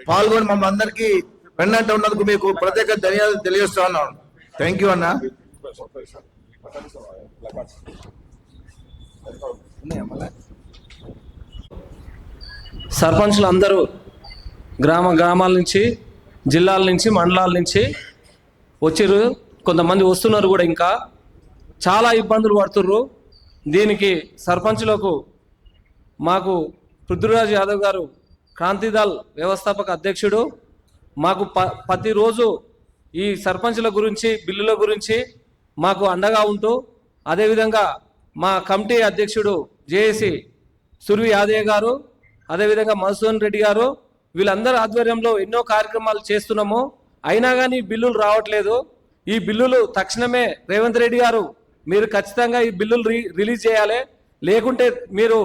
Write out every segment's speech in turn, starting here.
పాల్గొని మమ్మల్ని అందరికీ వెన్నంటే ఉన్నందుకు మీకు ప్రత్యేక ధన్యవాదాలు తెలియజేస్తా ఉన్నాను. థ్యాంక్ యూ అన్న. సర్పంచ్లు అందరూ గ్రామాల నుంచి, జిల్లాల నుంచి, మండలాల నుంచి వచ్చిర్రు. కొంతమంది వస్తున్నారు కూడా. ఇంకా చాలా ఇబ్బందులు పడుతుర్రు. దీనికి సర్పంచులకు మాకు పృథ్వీరాజ్ యాదవ్ గారు క్రాంతిదళ్ వ్యవస్థాపక అధ్యక్షుడు మాకు ప్రతిరోజు ఈ సర్పంచుల గురించి, బిల్లుల గురించి మాకు అండగా ఉంటూ, అదేవిధంగా మా కమిటీ అధ్యక్షుడు జేఏసీ సుర్వి యాదయ్య గారు, అదేవిధంగా మధుసూదన్ రెడ్డి గారు, వీళ్ళందరూ ఆధ్వర్యంలో ఎన్నో కార్యక్రమాలు చేస్తున్నాము. అయినా కానీ బిల్లులు రావట్లేదు. ఈ బిల్లులు తక్షణమే రేవంత్ రెడ్డి గారు మీరు ఖచ్చితంగా ఈ బిల్లులు రిలీజ్ చేయాలి, లేకుంటే మీరు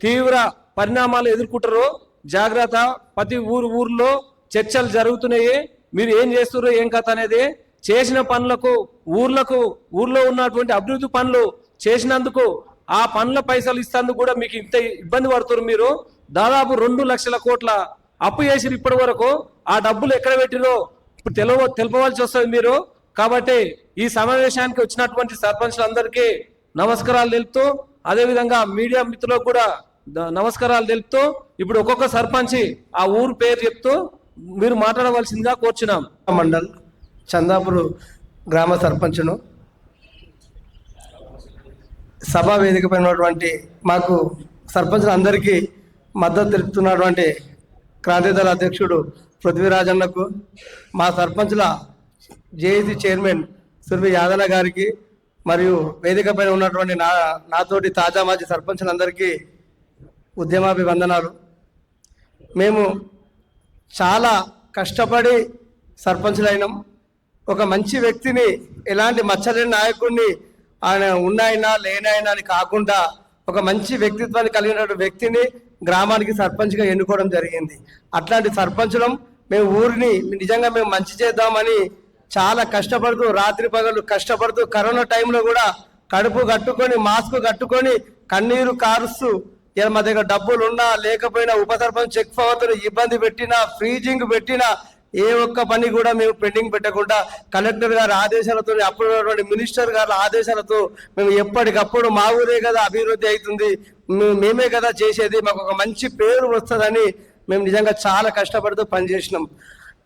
తీవ్ర పరిణామాలు ఎదుర్కొంటారు. జాగ్రత్త. ప్రతి ఊర్లో చర్చలు జరుగుతున్నాయి. మీరు ఏం చేస్తున్నారు, ఏం కథ అనేది, చేసిన పనులకు ఊర్లో ఉన్నటువంటి అభివృద్ధి పనులు చేసినందుకు ఆ పనుల పైసలు ఇస్తేందుకు కూడా మీకు ఇంత ఇబ్బంది పడుతున్నారు. మీరు దాదాపు 2 లక్షల కోట్ల అప్పు చేసిరు ఇప్పటి వరకు. ఆ డబ్బులు ఎక్కడ పెట్టిరో ఇప్పుడు తెలపవలసి వస్తుంది మీరు. కాబట్టి ఈ సమావేశానికి వచ్చినటువంటి సర్పంచ్లందరికీ నమస్కారాలు తెలుపుతూ, అదేవిధంగా మీడియా మిత్రులకు కూడా నమస్కారాలు తెలుపుతూ, ఇప్పుడు ఒక్కొక్క సర్పంచి ఆ ఊరు పేరు చెప్తూ మీరు మాట్లాడవలసిందిగా కోరుచున్నాం. మండల్ చందాపూర్ గ్రామ సర్పంచ్ను. సభా వేదిక పైన ఉన్నటువంటి మాకు సర్పంచులందరికీ మద్దతు తెలుపుతున్నటువంటి క్రాంతిదళ అధ్యక్షుడు పృథ్వీరాజ్ అన్నకు, మా సర్పంచుల జేఏసీ చైర్మన్ సుర్వి యాదన్న గారికి, మరియు వేదిక పైన ఉన్నటువంటి నాతోటి తాజా మాజీ సర్పంచులందరికీ ఉద్యమాభివందనాలు. మేము చాలా కష్టపడి సర్పంచులైనాం. ఒక మంచి వ్యక్తిని, ఎలాంటి మచ్చలేని నాయకుడిని, ఆయన ఉన్నాయినా లేనాయినా అని కాకుండా ఒక మంచి వ్యక్తిత్వాన్ని కలిగిన వ్యక్తిని గ్రామానికి సర్పంచ్గా ఎన్నుకోవడం జరిగింది. అట్లాంటి సర్పంచులం. మేము ఊరిని నిజంగా మేము మంచి చేద్దామని చాలా కష్టపడుతూ, రాత్రి పగలు కష్టపడుతూ, కరోనా టైంలో కూడా కడుపు కట్టుకొని, మాస్క్ కట్టుకొని, కన్నీరు కారుస్తూ, ఇలా మా దగ్గర డబ్బులు ఉన్నా లేకపోయినా, ఉప సర్పంచ్ చెక్ పవర్తో ఇబ్బంది పెట్టినా, ఫ్రీజింగ్ పెట్టినా, ఏ ఒక్క పని కూడా మేము పెండింగ్ పెట్టకుండా కలెక్టర్ గారి ఆదేశాలతో, అప్పుడు మినిస్టర్ గారి ఆదేశాలతో మేము ఎప్పటికప్పుడు మా ఊరే కదా అభివృద్ధి అవుతుంది, మేమే కదా చేసేది, మాకు ఒక మంచి పేరు వస్తుందని మేము నిజంగా చాలా కష్టపడుతూ పనిచేసినాం.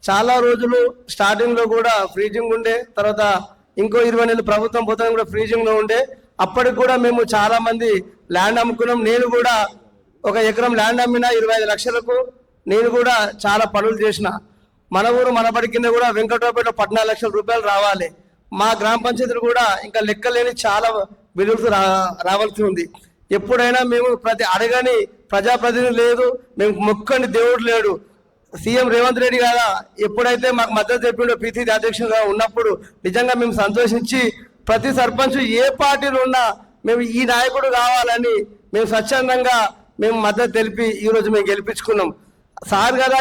చాలా రోజులు స్టార్టింగ్లో కూడా ఫ్రీజింగ్ ఉండే, తర్వాత ఇంకో 20 నెలలు ప్రభుత్వం పోతాం కూడా ఫ్రీజింగ్లో ఉండే. అప్పటికి కూడా మేము చాలా మంది ల్యాండ్ అమ్ముకున్నాం. నేను కూడా ఒక ఎకరం ల్యాండ్ అమ్మిన 25 లక్షలకు. నేను కూడా చాలా పనులు చేసిన. మన ఊరు మనబడి కింద కూడా వెంకటరావుపేట 14 లక్షల రూపాయలు రావాలి. మా గ్రామ పంచాయతీలు కూడా ఇంకా లెక్కలేని చాలా బిల్లులు రావాల్సి ఉంది. ఎప్పుడైనా మేము అడగని ప్రజాప్రతినిధి లేదు, మేము మొక్కని దేవుడు లేడు. సీఎం రేవంత్ రెడ్డి గారు ఎప్పుడైతే మాకు మద్దతు చెప్పిండో పిసిసి అధ్యక్షులుగా ఉన్నప్పుడు నిజంగా మేము సంతోషించి, ప్రతి సర్పంచ్ ఏ పార్టీలో ఉన్నా మేము ఈ నాయకుడు కావాలని మేము స్వచ్ఛందంగా మేము మద్దతు తెలిపి ఈరోజు మేము గెలిపించుకున్నాం. సార్ కదా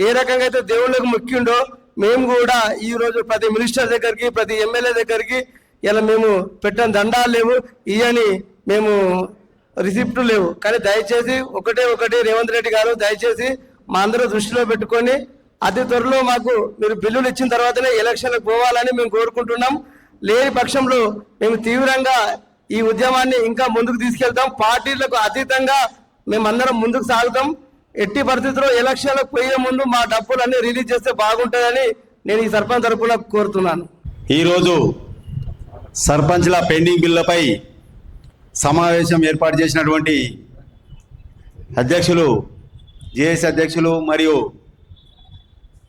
ఏ రకంగా అయితే దేవుళ్ళకు ముఖ్యుండో, మేము కూడా ఈరోజు ప్రతి మినిస్టర్ దగ్గరికి, ప్రతి ఎమ్మెల్యే దగ్గరికి ఇలా మేము పెట్టిన దండాలు లేవు, ఇవని మేము రిసిప్ట్ లేవు. కానీ దయచేసి ఒకటి రేవంత్ రెడ్డి గారు దయచేసి మా అందరూ దృష్టిలో పెట్టుకొని అతి త్వరలో మాకు మీరు బిల్లులు ఇచ్చిన తర్వాతనే ఎలక్షన్లకు పోవాలని మేము కోరుకుంటున్నాం. లేని పక్షంలో మేము తీవ్రంగా ఈ ఉద్యమాన్ని ఇంకా ముందుకు తీసుకెళ్తాం. పార్టీలకు అతీతంగా మేమందరం ముందుకు సాగుతాం. ఎట్టి పరిస్థితుల్లో ఎలక్షన్లకు పోయే ముందు మా డబ్బులన్నీ రిలీజ్ చేస్తే బాగుంటుందని నేను ఈ సర్పంచ్ తరఫున కోరుతున్నాను. ఈరోజు సర్పంచ్ల పెండింగ్ బిల్లులపై సమావేశం ఏర్పాటు చేసినటువంటి అధ్యక్షులు, జేఏసీ అధ్యక్షులు మరియు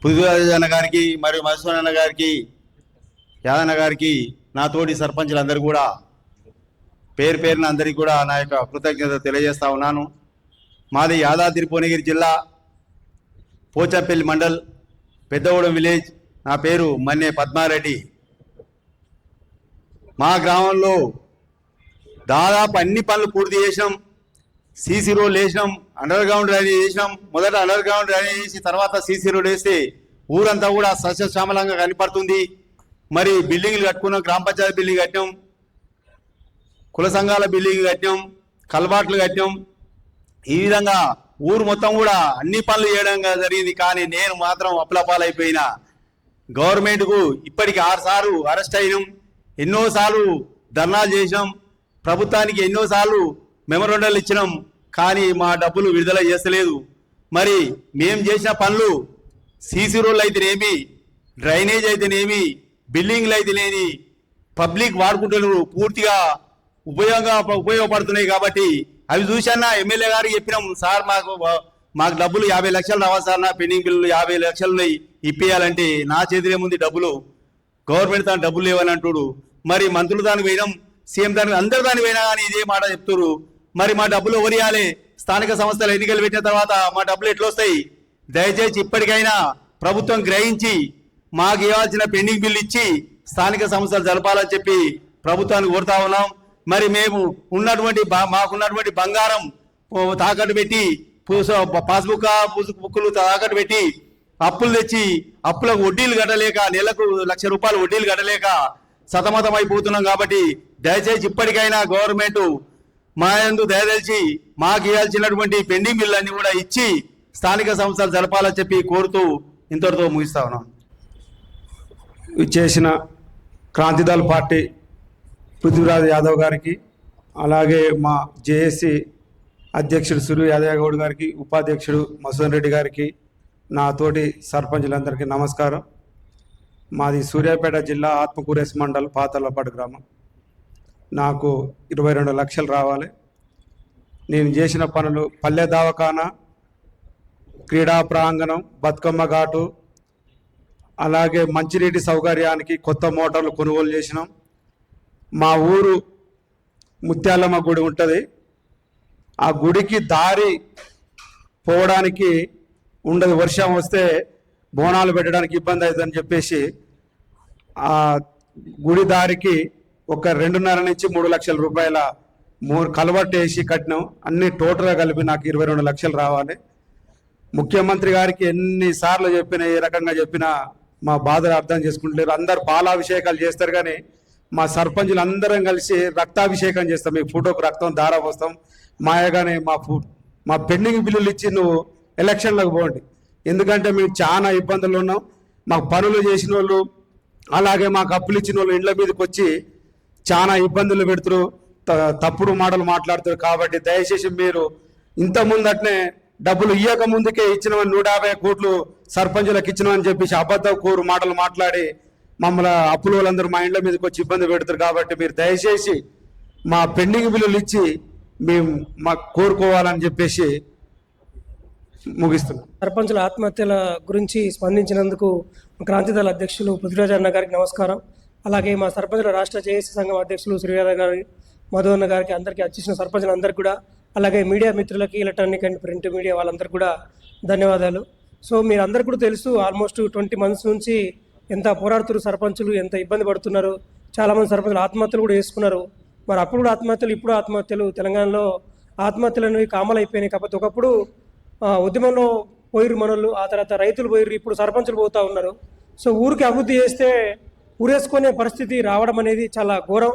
పృథ్వీరాజ్ అన్న గారికి మరియు మధుసూదన్ అన్న గారికి, యాదన్న గారికి, నా తోటి సర్పంచులందరూ కూడా పేరున అందరికీ కూడా నా యొక్క కృతజ్ఞత తెలియజేస్తా ఉన్నాను. మాది యాదాద్రి భువనగిరి జిల్లా పోచంపల్లి మండల్ పెద్దగూడెం విలేజ్. నా పేరు మన్నే పద్మారెడ్డి. మా గ్రామంలో దాదాపు అన్ని పనులు పూర్తి చేసినాం. సీసీ రోడ్లు వేసినాం, అండర్ గ్రౌండ్ డ్రైనేజ్ చేసినాం. మొదట అండర్ గ్రౌండ్ డ్రైనేజ్ చేసి తర్వాత సీసీ రోడ్ వేస్తే ఊరంతా కూడా సస్యశ్యామలంగా కనపడుతుంది. మరి బిల్డింగ్లు కట్టుకున్నాం, గ్రామ పంచాయతీ బిల్డింగ్ కట్టినాం, కుల సంఘాల బిల్డింగ్ కట్టినాం, కల్వాట్లు కట్టినాం. ఈ విధంగా ఊరు మొత్తం కూడా అన్ని పనులు చేయడం జరిగింది. కానీ నేను మాత్రం అప్లపాలైపోయినా. గవర్నమెంట్కు ఇప్పటికి 6 సార్లు అరెస్ట్ అయినాం, ఎన్నోసార్లు ధర్నాలు చేసినాం, ప్రభుత్వానికి ఎన్నోసార్లు మెమోరాండాలు ఇచ్చినాం, కానీ మా డబ్బులు విడుదల చేస్తలేదు. మరి మేము చేసిన పనులు సీసీ రోడ్లు అయితేనేమి, డ్రైనేజ్ అయితేనేమి, బిల్డింగ్లు అయితేనేమి పబ్లిక్ వాడుకుంటున్నారు, పూర్తిగా ఉపయోగపడుతున్నాయి. కాబట్టి అవి చూసన్నా ఎమ్మెల్యే గారికి చెప్పినాం, సార్ మాకు డబ్బులు 50 లక్షలు రావాలి సార్, నా పెండింగ్ బిల్లులు 50 లక్షలు ఇప్పేయాలంటే నా చేతిలో ముందు డబ్బులు, గవర్నమెంట్ దాని డబ్బులు లేవని అంటుడు. మరి మంత్రులు దానికి పోయినాం, సీఎం దానికి, అందరు దానికి పోయినా కానీ ఇదే మాట చెప్తున్నారు. మరి మా డబ్బులు ఎవరు ఇవ్వాలి? స్థానిక సంస్థల ఎన్నికలు పెట్టిన తర్వాత మా డబ్బులు ఎట్లా వస్తాయి? దయచేసి ఇప్పటికైనా ప్రభుత్వం గ్రహించి మాకు ఇవ్వాల్సిన పెండింగ్ బిల్లు ఇచ్చి స్థానిక సంస్థలు జరపాలని చెప్పి ప్రభుత్వాన్ని కోరుతా ఉన్నాం. మరి మేము మాకున్నటువంటి బంగారం తాకట్టు పెట్టి, పాస్బుక్లు తాకట్టు పెట్టి అప్పులు తెచ్చి అప్పులకు వడ్డీలు కట్టలేక, నెలకు ₹1,00,000 వడ్డీలు కట్టలేక సతమతం అయిపోతున్నాం. కాబట్టి దయచేసి ఇప్పటికైనా గవర్నమెంట్ మా యందు దయదలిచి మాకు ఇవ్వాల్సినటువంటి పెండింగ్ బిల్లు అన్ని కూడా ఇచ్చి స్థానిక సంస్థలు జరపాలని చెప్పి కోరుతూ ఇంతటితో ముగిస్తా ఉన్నాం. ఇచ్చేసిన క్రాంతిదళ పార్టీ పృథ్వీరాజ్ యాదవ్ గారికి, అలాగే మా జేఏసీ అధ్యక్షుడు సూర్య యాదవ్ గౌడ్ గారికి, ఉపాధ్యక్షుడు మసూదన్ రెడ్డి గారికి, నా తోటి సర్పంచులందరికీ నమస్కారం. మాది సూర్యాపేట జిల్లా ఆత్మకూరేస్ మండల్ పాతలపాడు గ్రామం. నాకు 22 లక్షలు రావాలి. నేను చేసిన పనులు పల్లె దవాఖానా, క్రీడా ప్రాంగణం, బతుకమ్మ ఘాటు, అలాగే మంచినీటి సౌకర్యానికి కొత్త మోటార్లు కొనుగోలు చేసినాం. మా ఊరు ముత్యాలమ్మ గుడి ఉంటుంది, ఆ గుడికి దారి పోవడానికి ఉండదు, వర్షం వస్తే బోనాలు పెట్టడానికి ఇబ్బంది అవుతుందని చెప్పేసి ఆ గుడి దారికి ఒక 2.5 నుంచి 3 లక్షల రూపాయల కలవట్ వేసి కట్టినాం. అన్ని టోటల్గా కలిపి నాకు 22 లక్షలు రావాలి. ముఖ్యమంత్రి గారికి ఎన్నిసార్లు చెప్పినా, ఏ రకంగా చెప్పినా మా బాధలు అర్థం చేసుకుంటలేరు. అందరు పాలాభిషేకాలు చేస్తారు, కానీ మా సర్పంచులు అందరం కలిసి రక్తాభిషేకం చేస్తాం. మీ ఫోటోకు రక్తం దారా పోస్తాం. మాయగానే మా పెండింగ్ బిల్లులు ఇచ్చి నువ్వు ఎలక్షన్లకు పోండి, ఎందుకంటే మేము చాలా ఇబ్బందులు ఉన్నాం. మాకు పనులు చేసిన వాళ్ళు, అలాగే మాకు అప్పులు ఇచ్చిన వాళ్ళు ఇండ్ల మీదకి వచ్చి చాలా ఇబ్బందులు పెడుతున్నారు, తప్పుడు మాటలు మాట్లాడుతారు. కాబట్టి దయచేసి మీరు ఇంతకుముందు అట్నే డబ్బులు ఇయ్యక ముందుకే ఇచ్చినవని 150 కోట్లు సర్పంచులకు ఇచ్చినామని చెప్పేసి అబద్ధ కోరు మాటలు మాట్లాడి మమ్మల్ని అప్పుల వాళ్ళందరూ మా ఇండ్ల మీదకి వచ్చి ఇబ్బంది పెడతారు. కాబట్టి మీరు దయచేసి మా పెండింగ్ బిల్లులు ఇచ్చి మేము మాకు కోరుకోవాలని చెప్పేసి ముగిస్తున్నాం. సర్పంచుల ఆత్మహత్యల గురించి స్పందించినందుకు క్రాంతిదళ అధ్యక్షులు పృథ్వీరాజ్ అన్న గారికి నమస్కారం. అలాగే మా సర్పంచుల రాష్ట్ర జేఏసీ సంఘం అధ్యక్షులు సూర్యాదవ్ గారి, మధు అన్న గారికి, అందరికీ వచ్చేసిన సర్పంచులందరికీ కూడా, అలాగే మీడియా మిత్రులకి, ఎలక్ట్రానిక్ అండ్ ప్రింట్ మీడియా వాళ్ళందరికీ కూడా ధన్యవాదాలు. సో మీరు అందరికీ కూడా తెలుసు, ఆల్మోస్ట్ 20 months నుంచి ఎంత పోరాడుతున్నారు సర్పంచులు, ఎంత ఇబ్బంది పడుతున్నారు. చాలామంది సర్పంచులు ఆత్మహత్యలు కూడా చేసుకున్నారు. మరి అప్పుడు కూడా ఆత్మహత్యలు, ఇప్పుడు ఆత్మహత్యలు. తెలంగాణలో ఆత్మహత్యలు అనేవి కామన్ అయిపోయినాయి. కాకపోతే ఒకప్పుడు ఉద్యమంలో పోయిర్రు మనోళ్ళు, ఆ తర్వాత రైతులు పోయిర్రు, ఇప్పుడు సర్పంచులు పోతూ ఉన్నారు. సో ఊరికి అభివృద్ధి చేస్తే ఊరేసుకునే పరిస్థితి రావడం అనేది చాలా ఘోరం.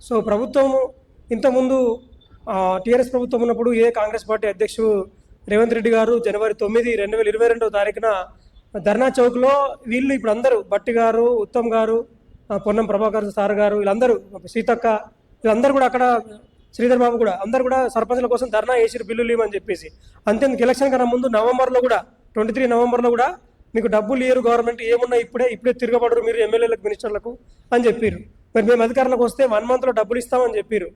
సో ప్రభుత్వం ఇంతకుముందు టీఆర్ఎస్ ప్రభుత్వం ఉన్నప్పుడు కాంగ్రెస్ పార్టీ అధ్యక్షుడు రేవంత్ రెడ్డి గారు జనవరి 9, 2022వ తారీఖున ధర్నా చౌక్లో వీళ్ళు ఇప్పుడు అందరూ, బట్టి గారు, ఉత్తమ్ గారు, పొన్నం ప్రభాకర్ సార్ గారు, వీళ్ళందరూ, సీతక్క, వీళ్ళందరూ కూడా, అక్కడ శ్రీధర్ బాబు కూడా, అందరూ కూడా సర్పంచుల కోసం ధర్నా చేసిరు బిల్లులు ఇవ్వమని చెప్పేసి. అంతేందుకు ఎలక్షన్ కన్నా ముందు నవంబర్లో కూడా, 23 నవంబర్లో కూడా మీకు డబ్బులు ఇయ్యరు గవర్నమెంట్, ఏమున్నా ఇప్పుడే తిరగబడరు మీరు ఎమ్మెల్యేలకు, మినిస్టర్లకు అని చెప్పారు. మరి మేము అధికారంలోకి వస్తే 1 monthలో డబ్బులు ఇస్తామని చెప్పారు.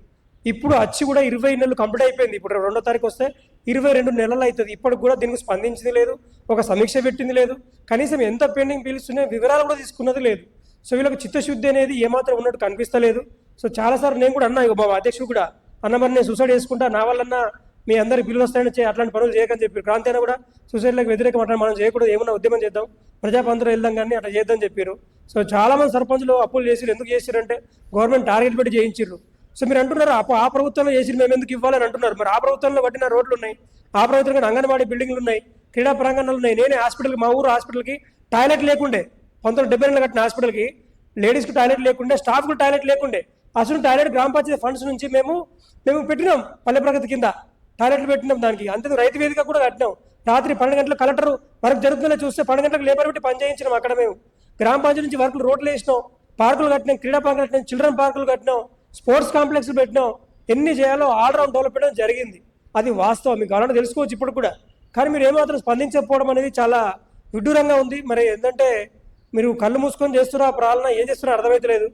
ఇప్పుడు వచ్చి కూడా 20 నెలలు కంప్లీట్ అయిపోయింది. ఇప్పుడు 2వ తారీఖు వస్తే 22 నెలలు అవుతుంది. ఇప్పటికి కూడా దీనికి స్పందించింది లేదు, ఒక సమీక్ష పెట్టింది లేదు, కనీసం ఎంత పెండింగ్ బిల్స్ ఉన్నాయో వివరాలు కూడా తీసుకున్నది లేదు. సో వీళ్ళకి చిత్తశుద్ధి అనేది ఏమాత్రం ఉన్నట్టు కనిపిస్తలేదు. సో చాలాసార్లు నేను కూడా అన్నా, మా అధ్యక్షుడు కూడా అన్న, మరి నేను సూసైడ్ చేసుకుంటా, నా వల్లన్నా మీ అందరి బిల్లు వస్తాయని అట్లాంటి పనులు చేయకని చెప్పారు. క్రాంతి అయినా కూడా సూసైడ్లకు వ్యతిరేకం అట్లా మనం చేయకూడదు, ఏమన్నా ఉద్యమం చేద్దాం, ప్రజాపందరూ వెళ్దాం కానీ అట్లా చేద్దామని చెప్పారు. సో చాలామంది సర్పంచులు అప్పులు చేసిరు. ఎందుకు చేసిరంటే గవర్నమెంట్ టార్గెట్ పెట్టి చేయించారు. సో మీరు అంటున్నారు ఆ ప్రభుత్వంలో చేసి మేము ఎందుకు ఇవ్వాలని అంటున్నారు. మరి ఆ ప్రభుత్వంలో కట్టిన రోడ్లు ఉన్నాయి, ఆ ప్రభుత్వంలో అంగన్వాడీ బిల్డింగ్లు ఉన్నాయి, క్రీడా ప్రాంగణాలు ఉన్నాయి. నేనే హాస్పిటల్కి, మా ఊరు హాస్పిటల్కి టాయిలెట్ లేకుండే, 1972లో కట్టిన హాస్పిటల్కి లేడీస్కి టాయిలెట్ లేకుండే, స్టాఫ్కి టాయిలెట్ లేకుండే. అసలు టాయిలెట్ గ్రామ పంచాయతీ ఫండ్స్ నుంచి మేము పెట్టినాం పల్లె ప్రగతి కింద. టాయిలెట్లు పెట్టినాం దానికి, అంతే రైతు వేదిక కూడా కట్టినాం. రాత్రి 12 గంటలకు కలెక్టర్ వర్క్ జరుగుతుందో చూస్తే 12 గంటలకు లేబర్ పెట్టి పని చేయించినాం అక్కడ మేము. గ్రామ పంచాయతీ నుంచి వర్కులు రోడ్లు వేసినాం, పార్కులు కట్టినాం, క్రీడా పార్కులు కట్టినాం, చిల్డ్రన్ పార్కులు కట్టినాం, స్పోర్ట్స్ కాంప్లెక్స్ పెట్టినాం. ఎన్ని చేయాలో ఆల్రౌండ్ డెవలప్మెంట్ జరిగింది. అది వాస్తవం, మీకు కావాలంటే తెలుసుకోవచ్చు ఇప్పుడు కూడా. కానీ మీరు ఏమాత్రం స్పందించకపోవడం అనేది చాలా విడ్డూరంగా ఉంది. మరి ఏంటంటే మీరు కళ్ళు మూసుకొని చేస్తున్నా ప్రాలన ఏం చేస్తున్నా అర్థమైతలేదు.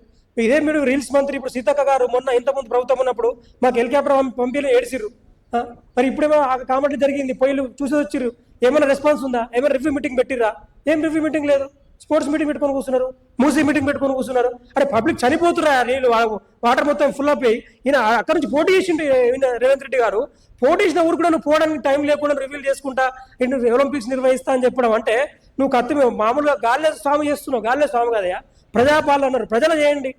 ఇదే మీరు రీల్స్ మంత్రి ఇప్పుడు సీతక్క గారు మొన్న ఇంతకుముందు ప్రభుత్వం ఉన్నప్పుడు మాకు హెలికాప్టర్ పంపిణీ ఏడిసిర్రు. మరి ఇప్పుడేమో ఆ కామెంట్ జరిగింది, పోయిలు చూసి వచ్చిర్రు, ఏమైనా రెస్పాన్స్ ఉందా? ఏమైనా రివ్యూ మీటింగ్ పెట్టిర్రా? ఏం రివ్యూ మీటింగ్ లేదు. స్పోర్ట్స్ మీటింగ్ పెట్టుకొని కూర్చున్నారు, మూసీ మీటింగ్ పెట్టుకొని కూర్చున్నారు. అరే పబ్లిక్ చనిపోతున్నా, నీళ్ళు వాటర్ మొత్తం ఫుల్ అయిపోయి ఈయన అక్కడ నుంచి పోటీ చేసిండు రేవంత్ రెడ్డి గారు. పోటీ చేసిన ఊరు కూడా నువ్వు పోవడానికి టైం లేకుండా రివ్యూలు చేసుకుంటా ఒలింపిక్స్ నిర్వహిస్తా అని చెప్పడం అంటే నువ్వు కత్తి మామూలుగా గాల్లే స్వామి చేస్తున్నావు. గాల్లే స్వామి కదయా, ప్రజాపాలన అన్నారు, ప్రజలు చేయండి.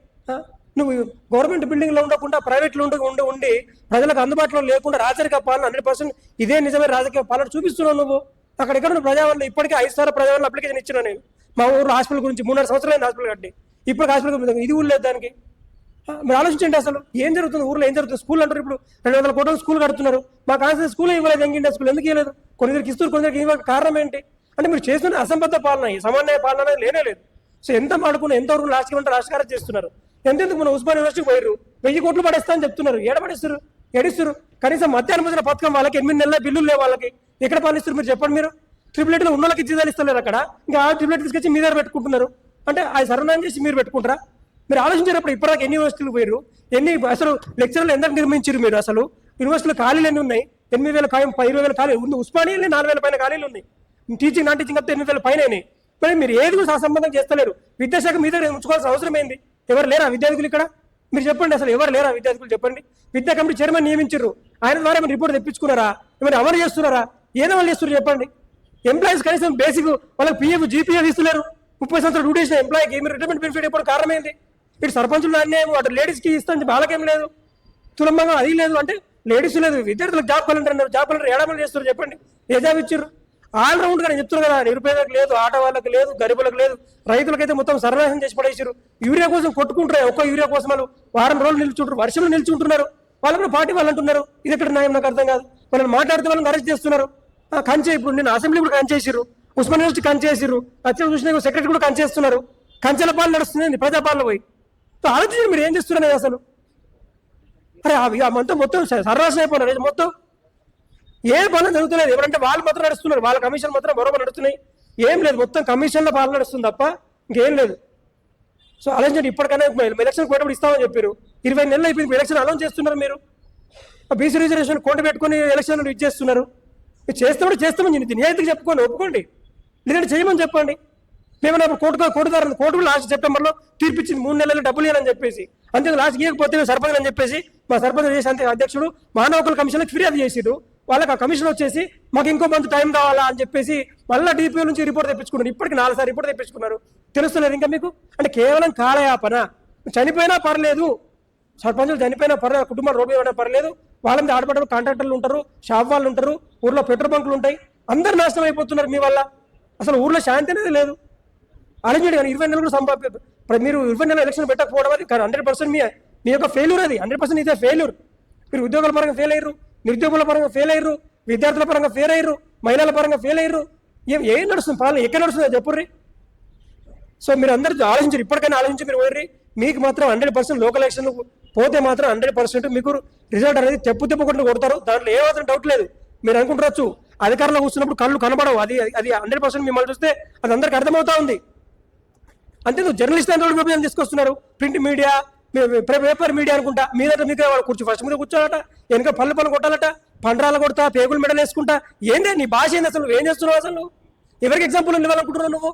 నువ్వు గవర్నమెంట్ బిల్డింగ్లో ఉండకుండా ప్రైవేట్లో ఉండి ప్రజలకు అందుబాటులో లేకుండా రాజరిక పాలన 100% ఇదే నిజమే రాజకీయ పాలన చూపిస్తున్నావు నువ్వు. అక్కడెక్కడ నువ్వు ప్రజావాళ్ళు ఇప్పటికే 5 సార్లు ప్రజావాళ్ళు అప్లికేషన్ ఇచ్చినా నేను. మా ఊరు హాస్పిటల్ గురించి 3.5 సంవత్సరాలు హాస్పిటల్ కట్టి ఇప్పుడు హాస్పిటల్ ఇది ఊరు లేదు దానికి. మీరు ఆలోచించండి అసలు ఏం జరుగుతుంది ఊర్లో, ఏం జరుగుతుంది. స్కూల్ అంటారు ఇప్పుడు 200 కోట్ల స్కూల్ కడుతున్నారు, మా కాన్స్టిట్యూన్సీ స్కూల్ ఇవ్వలేదు, ఎంగిండే స్కూల్ ఎందుకు ఇవ్వలేదు? కొందరికి ఇస్తారు, కొందరికి ఇవ్వక కారణం ఏంటి అంటే మీరు చేస్తున్న అసంబద్ధ పాలన, సమన్వయ పాలన అనేది లేనే లేదు. సో ఎంత మాడుకున్నా ఎంతవరకు లాస్ట్ రాష్ట్రకారం చేస్తున్నారు. ఎంతెందుకు మన ఉస్మాన్ యూనివర్సిటీకి పోయారు, 1000 కోట్లు పడేస్తా అని చెప్తున్నారు. ఏడిస్తారు. కనీసం మధ్యాహ్నం భోజన పథకం వాళ్ళకి 8 నెలల బిల్లులు లేవు వాళ్ళకి, ఎక్కడ పాలిస్తారు మీరు చెప్పండి. మీరు ట్రిపుల్ ఉన్న వాళ్ళకి జీతాలు ఇస్తలేరు అక్కడ, ఇంకా ఆ ట్రిపుల్ తీసుకొచ్చి మీ దగ్గర పెట్టుకుంటున్నారు. అంటే అది సర్వనామం చేసి మీరు పెట్టుకుంటారా? మీరు ఆలోచించేటప్పుడు ఇప్పటిదాకా ఎన్ని యూనివర్సిటీలు పోయారు, అసలు లెక్చర్లు ఎందుకు నిర్మించారు మీరు? అసలు యూనివర్సిటీలో ఖాళీలు ఎన్ని ఉన్నాయి? 8,000 20,000 ఖాళీలు ఉంది. ఉస్మానియాలో 4,000 పైన ఖాళీలు ఉన్నాయి. టీచింగ్ నాన్ టీచింగ్ అంతా 8,000 పైన అయినాయి. మరి మీరు ఏది కూడా సంబంధం చేస్తలేరు. విద్యాశాఖ మీ దగ్గర ఉంచుకోవాల్సిన అవసరం ఏంది? ఎవరు లేరా విద్యార్థులు ఇక్కడ? మీరు చెప్పండి, అసలు ఎవరు లేరా విద్యార్థులు చెప్పండి. విద్యా కమిటీ చైర్మన్ నియమించారు, ఆయన ద్వారా ఏమైనా రిపోర్ట్ తెప్పించుకున్నారా? ఏమైనా అమలు చేస్తున్నారా? ఏదో వాళ్ళు చేస్తున్నారు చెప్పండి. ఎంప్లాయీస్ కనీసం బేసిక్ వాళ్ళకి పిఎఫ్ జీపీఎఫ్ ఇస్తున్నారు. 30 సంవత్సరాలు డ్యూటీ చేసిన ఎంప్లాయీకి మీరు రిటైర్మెంట్ బెనిఫిట్ ఇప్పుడు కారణం ఏంది? ఇటు సర్పంచులు అన్యాయం, అటు లేడీస్కి ఇస్తాను వాళ్ళకేం లేదు, తులంబంగా అది లేదు. అంటే లేడీస్ లేదు, విద్యార్థులకు జాబ్ క్యాలెండర్ అన్నారు, జాబ్ క్యాలెండర్ ఏడామలు చేస్తారు చెప్పండి. ఏ జాబ్ ఇచ్చారు? ఆల్రౌండ్గా నేను చెప్తున్నాను కదా, నిరుపేదలకు లేదు, ఆటో వాళ్ళకి లేదు, గరీబులకు లేదు, రైతులకైతే మొత్తం సర్వనాశనం చేసి పడేసారు. యూరియా కోసం కొట్టుకుంటారు, ఒక్క యూరియా కోసం వాళ్ళు వారం రోజులు నిల్చుంటారు, వర్షంలో నిల్చుంటున్నారు. వాళ్ళు కూడా పార్టీ వాళ్ళు అంటున్నారు. ఇది ఎక్కడ న్యాయం నాకు అర్థం కాదు. వాళ్ళని మాట్లాడితే వాళ్ళని అరెస్ట్ చేస్తున్నారు. కంచే ఇప్పుడు నేను అసెంబ్లీ కూడా కంచేసిర్రు, ఉస్మాన్ యూనివర్సిటీ కంచేసిర్రు, అత్యంత చూసిన సెక్రటరీ కూడా కంచేస్తున్నారు. కంచెల పాలన నడుస్తుంది, ప్రజాపాలన పోయి. ఆలోచించి మీరు ఏం చేస్తున్నారు అసలు? అరే మొత్తం సర్వనాశనం అయిపోయినారు మొత్తం. ఏ పనులు జరుగుతున్నాయి ఎవరంటే వాళ్ళు మాత్రం నడుస్తున్నారు, వాళ్ళ కమిషన్ మాత్రం బరోబర్ నడుస్తున్నాయి. ఏం లేదు, మొత్తం కమిషన్ల పాలన నడుస్తుంది తప్ప ఇంకేం లేదు. సో ఆలోచించండి. ఇప్పటికైనా ఎలక్షన్ కోటప్పుడు ఇస్తామని చెప్పారు, 20 నెలలు అయిపోయింది, ఎలక్షన్ అనౌన్స్ చేస్తున్నారు. మీరు బీసీ రిజర్వేషన్ కోట పెట్టుకుని ఎలక్షన్లు ఇచ్చేస్తున్నారు. మీరు చేస్తామని నిజాయితీగా చెప్పుకొని ఒప్పుకోండి, లేదంటే చేయమని చెప్పండి. మేమన్నా కోర్టు లాస్ట్ సెప్టెంబర్లో తీర్పిచ్చింది 3 నెలలు డబ్బులు ఇవ్వాలని చెప్పేసి, అంతే లాస్ట్ ఇవ్వకపోతే సర్పంచ్ అని చెప్పేసి మా సర్పంచ్ చేసి అంతే అధ్యక్షుడు మానవ హక్కుల కమిషన్కి ఫిర్యాదు చేసిరు. వాళ్ళకి ఆ కమిషన్ వచ్చేసి మాకు ఇంకో మంత్ టైం కావాలా అని చెప్పేసి మళ్ళీ డిపిఓ నుంచి రిపోర్ట్ తెప్పించుకున్నారు. ఇప్పటికి 4 సార్లు రిపోర్ట్ తెప్పించుకున్నారు. తెలుస్తలేదు ఇంకా మీకు? అంటే కేవలం కాలయాపన. చనిపోయినా పర్లేదు, సర్పంచులు చనిపోయినా పర్లేదు, కుటుంబాలు రోడ్డు ఇవ్వడం పర్లేదు, వాళ్ళ మీద ఆడపడ్డ కాంట్రాక్టర్లు ఉంటారు, షాప్ వాళ్ళు ఉంటారు, ఊర్లో పెట్రోల్ బంకులు ఉంటాయి, అందరు నాశనం అయిపోతున్నారు మీ వల్ల. అసలు ఊర్లో శాంతి అనేది లేదు. ఆలోచించండి. కానీ 20 నెలలు కూడా మీరు 20 నెలలు ఎలక్షన్ పెట్టకపోవడం అది 100% మీ యొక్క ఫెయిల్యూర్. అది 100% ఇదే ఫెయిల్యూర్. మీరు ఉద్యోగాల పరంగా ఫెయిల్ అయ్యారు, నిరుద్యోగుల పరంగా ఫెయిల్ అయ్యారు, విద్యార్థుల పరంగా ఫెయిల్ అయ్యారు, మహిళల పరంగా ఫెయిల్ అయ్యారు. ఏం నడుస్తుంది పాలన? ఎక్కడ నడుస్తుందో చెప్పుర్రి. సో మీరు అందరూ ఆలోచించారు, ఇప్పటికైనా ఆలోచించి మీరు పోయి మీకు మాత్రం 100% లోకల్ ఎలక్షన్ పోతే మాత్రం 100% మీకు రిజల్ట్ అనేది తెప్పుకొట్టు కొడతారు. దాంట్లో ఏమాత్రం డౌట్ లేదు. మీరు అనుకుంటారచ్చు అధికారంలో కూర్చున్నప్పుడు కళ్ళు కనబడవు, అది 100% మిమ్మల్ని చూస్తే అది అందరికి అర్థమవుతా ఉంది. అంతే జర్నలిస్ట్ అంటే తీసుకొస్తున్నారు, ప్రింట్ మీడియా, పేపర్ మీడియా అనుకుంటా. మీద మీకు ఫస్ట్ మీద కూర్చోాలట, వెనక పళ్ళు కొట్టాలట, పండ్రాలు కొడతా, పేగులు మెడలు వేసుకుంటా. ఏంటి నీ భాష ఏంది అసలు? ఏం చేస్తున్నావు అసలు? ఎవరికి ఎగ్జాంపుల్ ఇవ్వాలనుకుంటున్నావు నువ్వు?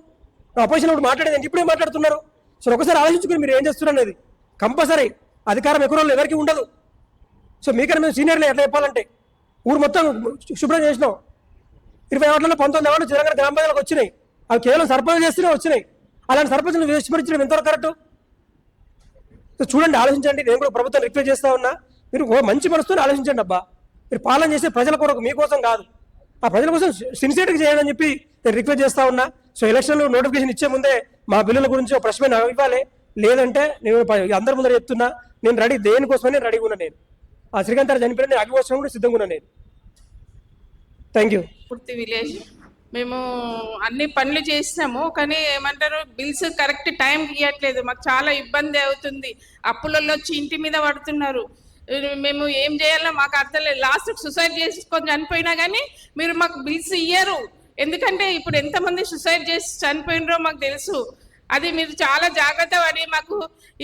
అపోజిషన్ ఇప్పుడు మాట్లాడేది ఇప్పుడే మాట్లాడుతున్నారు. సో ఒకసారి ఆలోచించుకుని మీరు ఏం చేస్తున్నారు అనేది. కంపల్సరీ అధికారం ఎక్కువ ఎవరికి ఉండదు. సో మీకన్నా మేము సీనియర్లు ఎట్లా చెప్పాలంటే ఊరు మొత్తం శుభ్రం చేసినాం. 20 వార్డులలో 19 వార్డులు తెలంగాణ గ్రామ పంచాయతీలకు వచ్చినాయి. అవి కేవలం సర్పంచ్ చేస్తూనే వచ్చినాయి. అలాంటి సర్పంచ్లు విస్మరించడం ఎంతవరకు కరెక్ట్? చూడండి, ఆలోచించండి. నేను కూడా ప్రభుత్వం రిక్వెస్ట్ చేస్తా ఉన్నా, మీరు మంచి మనసుతో ఆలోచించండి అబ్బా. మీరు పాలన చేసే ప్రజల కొరకు, మీకోసం కాదు, ఆ ప్రజల కోసం సిన్సియర్గా చేయాలని చెప్పి నేను రిక్వెస్ట్ చేస్తా ఉన్నా. సో ఎలక్షన్లు నోటిఫికేషన్ ఇచ్చే ముందే మా బిల్లుల గురించి ఒక ప్రశ్న ఇవ్వాలి. లేదంటే నేను అందరి ముందర చెప్తున్నా, నేను రెడీ, దేనికోసమే నేను రెడీగా ఉన్నా. నేను ఆ శ్రీకాంత్ చనిపోయిన నేను అగ్గిపోసం కూడా సిద్ధంగా ఉన్నా. నేను థ్యాంక్ యూ. పూర్తి విలేజ్ మేము అన్ని పనులు చేసినాము, కానీ ఏమంటారు బిల్స్ కరెక్ట్ టైంకి ఇవ్వట్లేదు. మాకు చాలా ఇబ్బంది అవుతుంది. అప్పులలో వచ్చి ఇంటి మీద పడుతున్నారు. మేము ఏం చేయాలో మాకు అర్థం లేదు. లాస్ట్ సూసైడ్ చేసుకొని చనిపోయినా కానీ మీరు మాకు బిల్స్ ఇయ్యరు. ఎందుకంటే ఇప్పుడు ఎంతమంది సూసైడ్ చేసి చనిపోయినరో మాకు తెలుసు. అది మీరు చాలా జాగ్రత్త పడి మాకు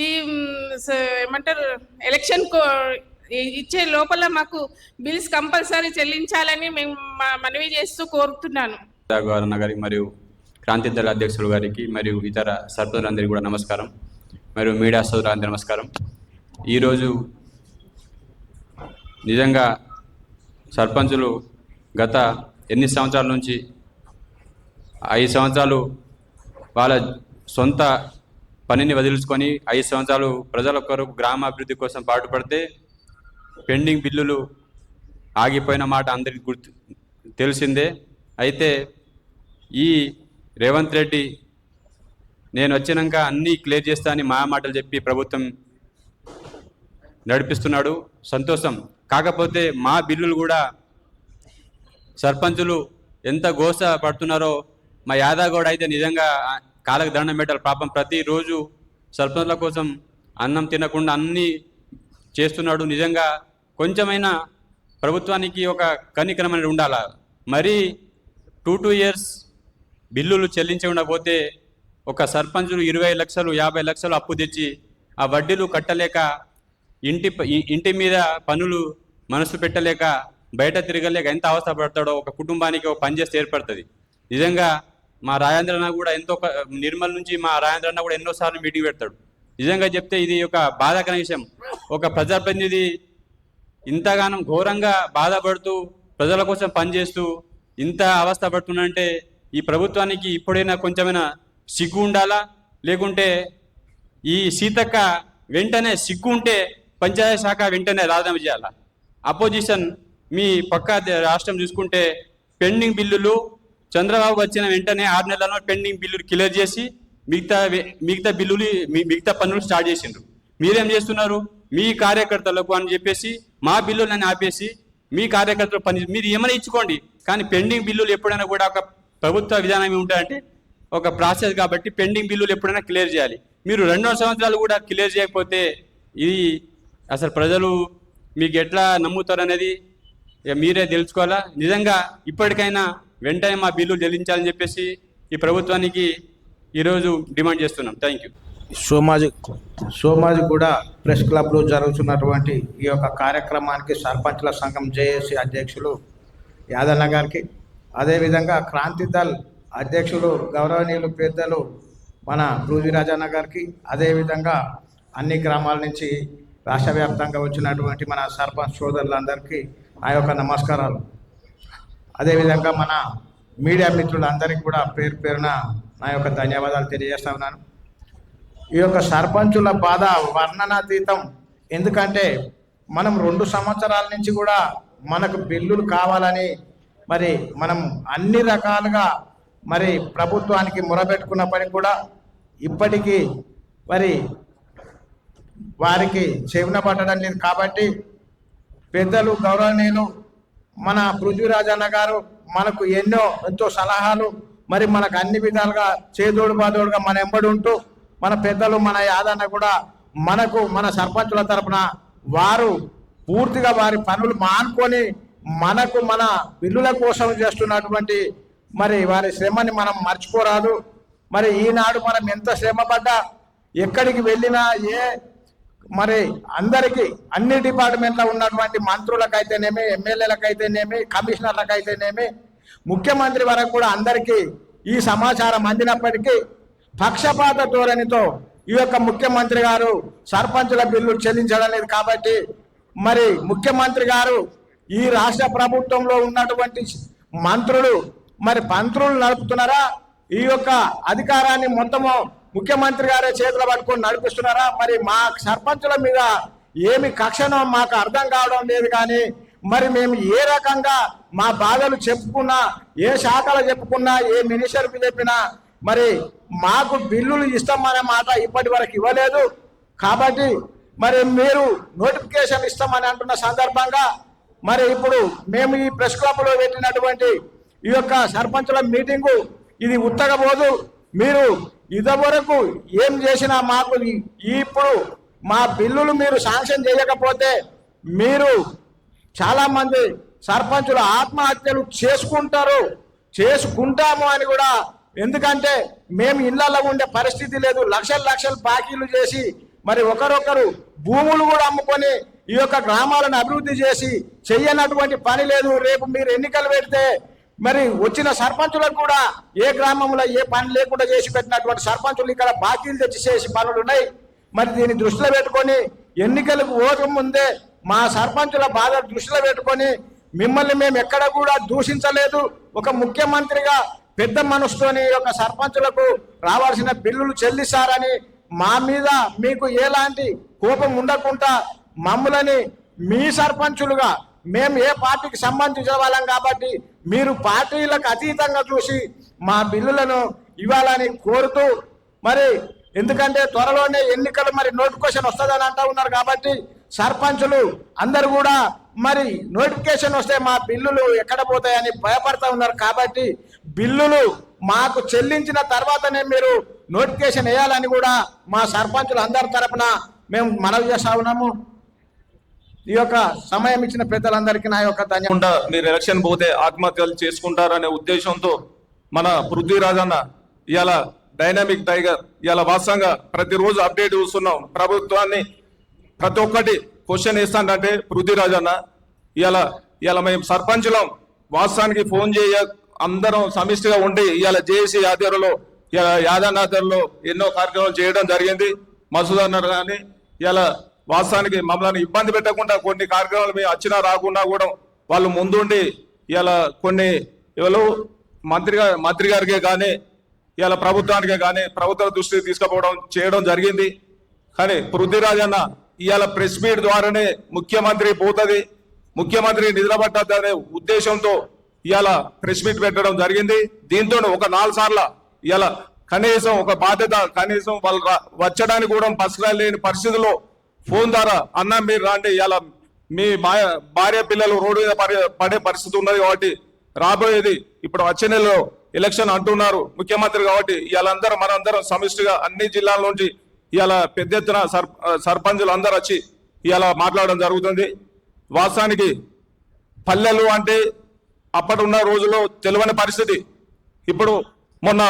ఈ ఏమంటారు ఎలక్షన్ ఇచ్చే లోపల మాకు బిల్స్ కంపల్సరీ చెల్లించాలని మేము మనవి చేస్తూ కోరుతున్నాను. గవర్నర్ గారికి మరియు క్రాంతిదళ అధ్యక్షుడు గారికి మరియు ఇతర సర్పంచులందరికీ కూడా నమస్కారం, మరియు మీడియా సోదరులందరికీ నమస్కారం. ఈరోజు నిజంగా సర్పంచులు గత ఎన్ని సంవత్సరాల నుంచి 5 సంవత్సరాలు వాళ్ళ సొంత పనిని వదిలించుకొని 5 సంవత్సరాలు ప్రజల కొరకు గ్రామాభివృద్ధి కోసం పాటుపడితే పెండింగ్ బిల్లులు ఆగిపోయిన మాట అందరికీ తెలిసిందే. అయితే ఈ రేవంత్ రెడ్డి నేను వచ్చినాక అన్నీ క్లియర్ చేస్తా అని మాటలు చెప్పి ప్రభుత్వం నడిపిస్తున్నాడు. సంతోషం. కాకపోతే మా బిల్లులు కూడా సర్పంచులు ఎంత గోస పడుతున్నారో మా యాదగౌడ్ అయితే నిజంగా కాళ్ళకు దండం పెట్టాలి. పాపం ప్రతిరోజు సర్పంచుల కోసం అన్నం తినకుండా అన్నీ చేస్తున్నాడు. నిజంగా కొంచెమైనా ప్రభుత్వానికి ఒక కనికరం అనేది ఉండాలా. మరీ 2 years బిల్లులు చెల్లించకుండా పోతే ఒక సర్పంచులు 20 లక్షలు 50 లక్షలు అప్పు తెచ్చి ఆ వడ్డీలు కట్టలేక ఇంటి మీద పనులు మనసు పెట్టలేక బయట తిరగలేక ఎంత అవస్థ పడతాడో ఒక కుటుంబానికి ఒక పని చేస్తే ఏర్పడుతుంది. నిజంగా మా రాజేంద్రన్న కూడా నిర్మల్ నుంచి మా రాజేంద్రన్న కూడా ఎన్నోసార్లు మీటింగ్ పెడతాడు. నిజంగా చెప్తే ఇది ఒక బాధాకర విషయం. ఒక ప్రజాప్రతినిధి ఇంతగానం ఘోరంగా బాధపడుతూ ప్రజల కోసం పనిచేస్తూ ఇంత అవస్థ పడుతుందంటే ఈ ప్రభుత్వానికి ఇప్పుడైనా కొంచెమైనా సిగ్గు ఉండాలా. లేకుంటే ఈ సీతక్క వెంటనే సిగ్గు ఉంటే పంచాయతీ శాఖ వెంటనే రాజీనామా చేయాలా. అపోజిషన్ మీ పక్క రాష్ట్రం చూసుకుంటే పెండింగ్ బిల్లులు చంద్రబాబు వచ్చిన వెంటనే 6 నెలల్లో పెండింగ్ బిల్లులు క్లియర్ చేసి మిగతా బిల్లులు మిగతా పనులు స్టార్ట్ చేసిండ్రు. మీరేం చేస్తున్నారు? మీ కార్యకర్తలకు అని చెప్పేసి మా బిల్లులని ఆపేసి మీ కార్యకర్తలు పని మీరు ఏమైనా ఇచ్చుకోండి, కానీ పెండింగ్ బిల్లులు ఎప్పుడైనా కూడా ఒక ప్రభుత్వ విధానం ఉంటాయంటే ఒక ప్రాసెస్ కాబట్టి పెండింగ్ బిల్లులు ఎప్పుడైనా క్లియర్ చేయాలి. మీరు 2 సంవత్సరాలు కూడా క్లియర్ చేయకపోతే ఇది అసలు ప్రజలు మీకు ఎట్లా నమ్ముతారు అనేది మీరే తెలుసుకోవాలా. నిజంగా ఇప్పటికైనా వెంటనే మా బిల్లులు చెల్లించాలని చెప్పేసి ఈ ప్రభుత్వానికి ఈరోజు డిమాండ్ చేస్తున్నాం. Thank you. సోమాజి కూడా ప్రెస్ క్లబ్లో జరుగుతున్నటువంటి ఈ యొక్క కార్యక్రమానికి సర్పంచ్ల సంఘం జేఏసీ అధ్యక్షులు యాదన్న గారికి, అదేవిధంగా క్రాంతిదళ్ అధ్యక్షులు గౌరవనీయులు పెద్దలు మన పృథ్వీరాజన్న గారికి, అదేవిధంగా అన్ని గ్రామాల నుంచి రాష్ట్ర వ్యాప్తంగా వచ్చినటువంటి మన సర్పంచ్ సోదరులందరికీ నా యొక్క నమస్కారాలు. అదేవిధంగా మన మీడియా మిత్రులందరికీ కూడా పేరు పేరున నా యొక్క ధన్యవాదాలు తెలియజేస్తా ఉన్నాను. ఈ యొక్క సర్పంచుల బాధ వర్ణనాతీతం. ఎందుకంటే మనం 2 సంవత్సరాల నుంచి కూడా మనకు బిల్లులు కావాలని మరి మనం అన్ని రకాలుగా మరి ప్రభుత్వానికి మొరబెట్టుకున్నప్పటికీ కూడా ఇప్పటికీ మరి వారికి చెవిన పట్టడం లేదు. కాబట్టి పెద్దలు గౌరవనీయులు మన పృథ్వీరాజన్న గారు మనకు ఎంతో సలహాలు మరి మనకు అన్ని విధాలుగా చేదోడు బాదోడుగా మన ఎంబడి ఉంటూ మన పెద్దలు మన యాదన్న కూడా మనకు మన సర్పంచుల తరపున వారు పూర్తిగా వారి పనులు మానుకొని మనకు మన బిల్లుల కోసం చేస్తున్నటువంటి మరి వారి శ్రమని మనం మర్చిపోరాదు. మరి ఈనాడు మనం ఎంత శ్రమ పడ్డా ఎక్కడికి వెళ్ళినా మరి అందరికీ అన్ని డిపార్ట్మెంట్లో ఉన్నటువంటి మంత్రులకైతేనేమి, ఎమ్మెల్యేలకైతేనేమి, కమిషనర్లకైతేనేమి, ముఖ్యమంత్రి వరకు కూడా అందరికీ ఈ సమాచారం అందినప్పటికీ పక్షపాత ధోరణితో ఈ యొక్క ముఖ్యమంత్రి గారు సర్పంచుల బిల్లు చెల్లించడం లేదు. కాబట్టి మరి ముఖ్యమంత్రి గారు ఈ రాష్ట్ర ప్రభుత్వంలో ఉన్నటువంటి మంత్రులు మరి పంత్రులు నడుపుతున్నారా, ఈ యొక్క అధికారాన్ని మొత్తము ముఖ్యమంత్రి గారే చేతులు పట్టుకొని నడిపిస్తున్నారా? మరి మా సర్పంచుల మీద ఏమి కక్షనో మాకు అర్థం కావడం లేదు. కానీ మరి మేము ఏ రకంగా మా బాధలు చెప్పుకున్నా, ఏ శాఖలు చెప్పుకున్నా, ఏ మినిస్టర్కి చెప్పినా మరి మాకు బిల్లులు ఇస్తామనే మాట ఇప్పటి వరకు ఇవ్వలేదు. కాబట్టి మరి మీరు నోటిఫికేషన్ ఇస్తామని అంటున్న సందర్భంగా మరి ఇప్పుడు మేము ఈ ప్రెస్ క్లబ్లో పెట్టినటువంటి ఈ యొక్క సర్పంచుల మీటింగు ఇది ఉత్తగబోదు. మీరు ఇదివరకు ఏం చేసినా మాకు ఇప్పుడు మా బిల్లులు మీరు శాంక్షన్ చేయకపోతే మీరు చాలామంది సర్పంచులు ఆత్మహత్యలు చేసుకుంటాము అని కూడా, ఎందుకంటే మేము ఇళ్లలో ఉండే పరిస్థితి లేదు, లక్షలు బాకీలు చేసి మరి ఒకరొకరు భూములు కూడా అమ్ముకొని ఈ యొక్క గ్రామాలను అభివృద్ధి చేసి చెయ్యనటువంటి పని లేదు. రేపు మీరు ఎన్నికలు పెడితే మరి వచ్చిన సర్పంచులకు కూడా ఏ గ్రామంలో ఏ పని లేకుండా చేసి పెట్టినటువంటి సర్పంచులు ఇక్కడ బాకీలు తెచ్చి చేసి పనులు ఉన్నాయి. మరి దీన్ని దృష్టిలో పెట్టుకొని ఎన్నికలకు పోక ముందే మా సర్పంచుల బాధ దృష్టిలో పెట్టుకొని మిమ్మల్ని మేము ఎక్కడ కూడా దూషించలేదు. ఒక ముఖ్యమంత్రిగా పెద్ద మనసుతోని ఒక సర్పంచులకు రావాల్సిన బిల్లులు చెల్లిస్తారని మా మీద మీకు ఎలాంటి కోపం ఉండకుండా మమ్మల్ని మీ సర్పంచులుగా మేము ఏ పార్టీకి సంబంధించిన వాళ్ళం కాబట్టి మీరు పార్టీలకు అతీతంగా చూసి మా బిల్లులను ఇవ్వాలని కోరుతూ, మరి ఎందుకంటే త్వరలోనే ఎన్నికలు మరి నోటిఫికేషన్ వస్తుందని అంటూ ఉన్నారు కాబట్టి సర్పంచులు అందరు కూడా మరి నోటిఫికేషన్ వస్తే మా బిల్లులు ఎక్కడ పోతాయని భయపడతా ఉన్నారు. కాబట్టి బిల్లులు మాకు చెల్లించిన తర్వాతనే మీరు నోటిఫికేషన్ వేయాలని కూడా మా సర్పంచులు అందరి తరపున మేము మనవి చేస్తా ఉన్నాము. ఈ యొక్క సమయం ఇచ్చిన పెద్దలందరికీ నా యొక్క ధన్యవాదాలు. మీరు ఎలక్షన్ పోతే ఆత్మహత్యలు చేసుకుంటారనే ఉద్దేశంతో మన పృథ్వీరాజన్న ఇవాళ డైనామిక్ టైగర్ ఇవాళ వాస్తవంగా ప్రతిరోజు అప్డేట్ చూస్తున్నాం. ప్రభుత్వాన్ని ప్రతి ఒక్కటి క్వశ్చన్ వేస్తానంటే పృథ్వీరాజన్న ఇవాళ మేము సర్పంచులం వాస్తవానికి ఫోన్ అందరం సమిష్టిగా ఉండి ఇవాళ జేఏసీ ఆధ్వర్యంలో యాదన్న ఆధ్వర్యంలో ఎన్నో కార్యక్రమాలు చేయడం జరిగింది. మసూద్ అన్నారు కానీ ఇవాళ వాస్తవానికి మమ్మల్ని ఇబ్బంది పెట్టకుండా కొన్ని కార్యక్రమాలు మేము వచ్చినా రాకుండా కూడా వాళ్ళు ముందుండి ఇలా కొన్ని ఎవరు మంత్రి గారికే కానీ ఇలా ప్రభుత్వానికే కానీ ప్రభుత్వ దృష్టికి తీసుకుపోవడం చేయడం జరిగింది. కానీ పృథ్వీరాజన్న ఇవాళ ప్రెస్ మీట్ ద్వారానే ముఖ్యమంత్రి పోతుంది, ముఖ్యమంత్రి నిద్రపట్టదనే ఉద్దేశంతో ఇవాళ ప్రెస్ మీట్ పెట్టడం జరిగింది. దీంతో ఒక 4 సార్లు ఇవాళ కనీసం ఒక బాధ్యత కనీసం వాళ్ళు వచ్చడానికి కూడా పసలేని పరిస్థితుల్లో ఫోన్ ద్వారా అన్న మీరు రాండి, ఇలా మీ భార్య పిల్లలు రోడ్డు మీద పడే పరిస్థితి ఉన్నది కాబట్టి రాబోయేది ఇప్పుడు వచ్చే నెలలో ఎలక్షన్ అంటున్నారు ముఖ్యమంత్రి కాబట్టి ఇవాళ మనందరం సమిష్టిగా అన్ని జిల్లాల నుంచి ఇవాళ పెద్ద ఎత్తున సర్పంచులు అందరూ వచ్చి ఇవాళ మాట్లాడడం జరుగుతుంది. వాస్తవానికి పల్లెలు అంటే అప్పటి ఉన్న రోజుల్లో తెలియని పరిస్థితి. ఇప్పుడు మొన్న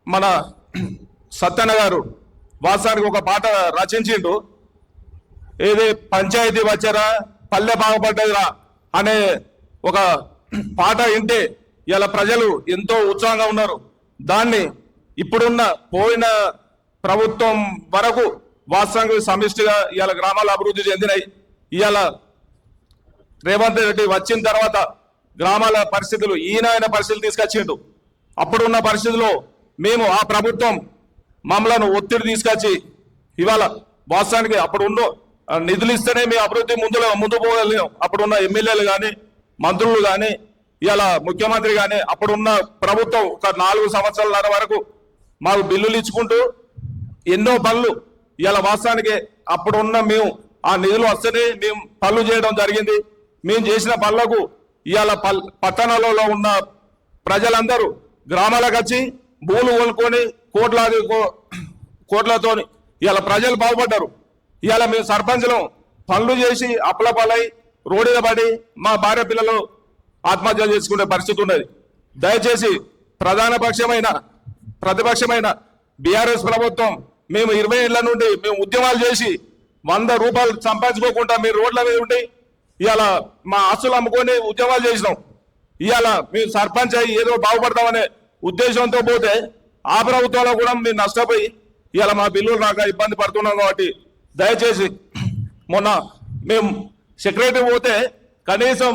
మన సత్యన్న గారు వాస్తవానికి ఒక పాట రచించిండు, ఏది పంచాయతీ వచ్చారా పల్లె బాగుపడ్డదిరా అనే ఒక పాట వింటే ఇలా ప్రజలు ఎంతో ఉత్సాహంగా ఉన్నారు. దాన్ని ఇప్పుడున్న పోయిన ప్రభుత్వం వరకు వాస్తవంగా సమిష్టిగా ఇవాళ గ్రామాలు అభివృద్ధి చెందినాయి. ఇవాళ రేవంత్ రెడ్డి వచ్చిన తర్వాత గ్రామాల పరిస్థితులు ఈయన పరిస్థితులు తీసుకొచ్చిండు. అప్పుడున్న పరిస్థితుల్లో మేము ఆ ప్రభుత్వం మమ్మలను ఒత్తిడి తీసుకొచ్చి ఇవాళ వాస్తవానికి అప్పుడు నిధులు ఇస్తేనే మేము అభివృద్ధి ముందు పోగలిగాం. అప్పుడున్న ఎమ్మెల్యేలు కానీ మంత్రులు కానీ ఇవాళ ముఖ్యమంత్రి కానీ అప్పుడున్న ప్రభుత్వం ఒక 4 సంవత్సరాల వరకు మాకు బిల్లులు ఇచ్చుకుంటూ ఎన్నో పనులు ఇవాళ వాస్తవానికి అప్పుడున్న మేము ఆ నిధులు వస్తేనే మేము పనులు చేయడం జరిగింది. మేము చేసిన పనులకు ఇవాళ పట్టణాలలో ఉన్న ప్రజలందరూ గ్రామాలకు వచ్చి భూములు కొనుక్కొని కోట్లతో ఇవాళ ప్రజలు బాగుపడ్డారు. ఇవాళ మేము సర్పంచులు పనులు చేసి అప్పులపాలై రోడ్డు మీద పడి మా భార్య పిల్లలు ఆత్మహత్య చేసుకునే పరిస్థితి ఉన్నది. దయచేసి ప్రతిపక్షమైన బీఆర్ఎస్ ప్రభుత్వం మేము 20 ఏళ్ల నుండి మేము ఉద్యమాలు చేసి 100 రూపాయలు సంపాదించుకోకుండా మీరు రోడ్ల మీద ఉండి ఇవాళ మా ఆస్తులు అమ్ముకొని ఉద్యమాలు చేసినాం. ఇవాళ మేము సర్పంచ్ అయ్యి ఏదో బాగుపడతామనే ఉద్దేశంతో పోతే ఆ ప్రభుత్వంలో కూడా మేము నష్టపోయి ఇవాళ మా బిల్లులు రాక ఇబ్బంది పడుతున్నాం. కాబట్టి దయచేసి మొన్న మేము సెక్రటరీ పోతే కనీసం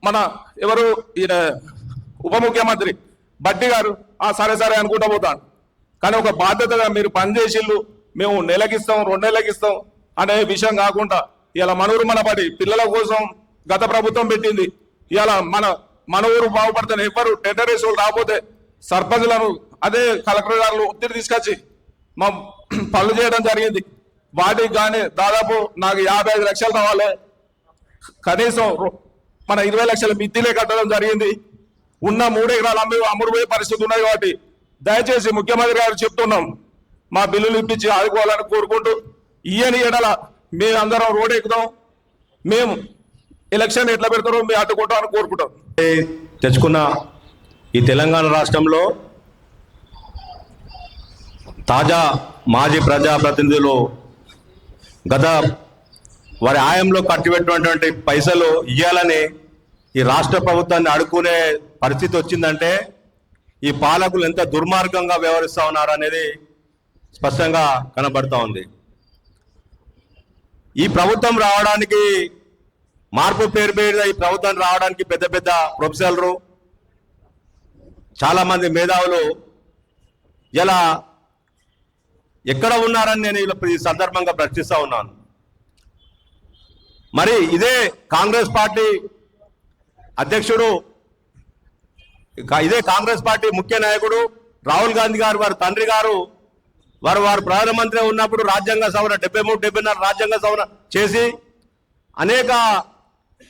మన ఎవరు ఈయన ఉప ముఖ్యమంత్రి బట్టి గారు సరే అనుకుంటా పోతాను. కానీ ఒక బాధ్యతగా మీరు పనిచేసిళ్ళు మేము నెలకిస్తాం 2 నెలలకిస్తాం అనే విషయం కాకుండా ఇలా మన పడి పిల్లల కోసం గత ప్రభుత్వం పెట్టింది. ఇవాళ మన ఊరు బాగుపడుతున్న ఎవరు టెండరేస్ రాకపోతే సర్పంచులను అదే కలెక్టర్ గారు ఒత్తిడి తీసుకొచ్చి మా పనులు చేయడం జరిగింది. వాటికి కానీ దాదాపు నాకు 55 లక్షలు రావాలి. కనీసం మన 20 లక్షల మిత్తిలే కట్టడం జరిగింది. ఉన్న 3 ఎకరాలు అమ్ముడుపోయే పరిస్థితి ఉన్నది. కాబట్టి దయచేసి ముఖ్యమంత్రి గారు చెప్తున్నాం, మా బిల్లులు ఇప్పించి ఆదుకోవాలని కోరుకుంటూ, ఈయని ఎడల మేమందరం రోడ్ ఎక్కుదాం, మేము ఎలక్షన్ ఎట్లా పెడతారో మేము అడ్డుకుంటామని కోరుకుంటాం. తెచ్చుకున్న ఈ తెలంగాణ రాష్ట్రంలో తాజా మాజీ ప్రజాప్రతినిధులు గత వారి ఆయంలో కట్టిపెట్టినటువంటి పైసలు ఇవ్వాలని ఈ రాష్ట్ర ప్రభుత్వాన్ని అడుక్కునే పరిస్థితి వచ్చిందంటే ఈ పాలకులు ఎంత దుర్మార్గంగా వ్యవహరిస్తూ ఉన్నారు అనేది స్పష్టంగా కనబడతా ఉంది. ఈ ప్రభుత్వం రావడానికి, మార్పు పేరు మీద ఈ ప్రభుత్వం రావడానికి పెద్ద పెద్ద ప్రొఫెసర్లు, చాలామంది మేధావులు ఇలా ఎక్కడ ఉన్నారని నేను ఈ సందర్భంగా ప్రశ్నిస్తూ ఉన్నాను. మరి ఇదే కాంగ్రెస్ పార్టీ అధ్యక్షుడు, ఇదే కాంగ్రెస్ పార్టీ ముఖ్య నాయకుడు రాహుల్ గాంధీ గారు, వారి తండ్రి గారు, వారు ప్రధానమంత్రి ఉన్నప్పుడు రాజ్యాంగ సవరణ 73-74 రాజ్యాంగ సవరణ చేసి అనేక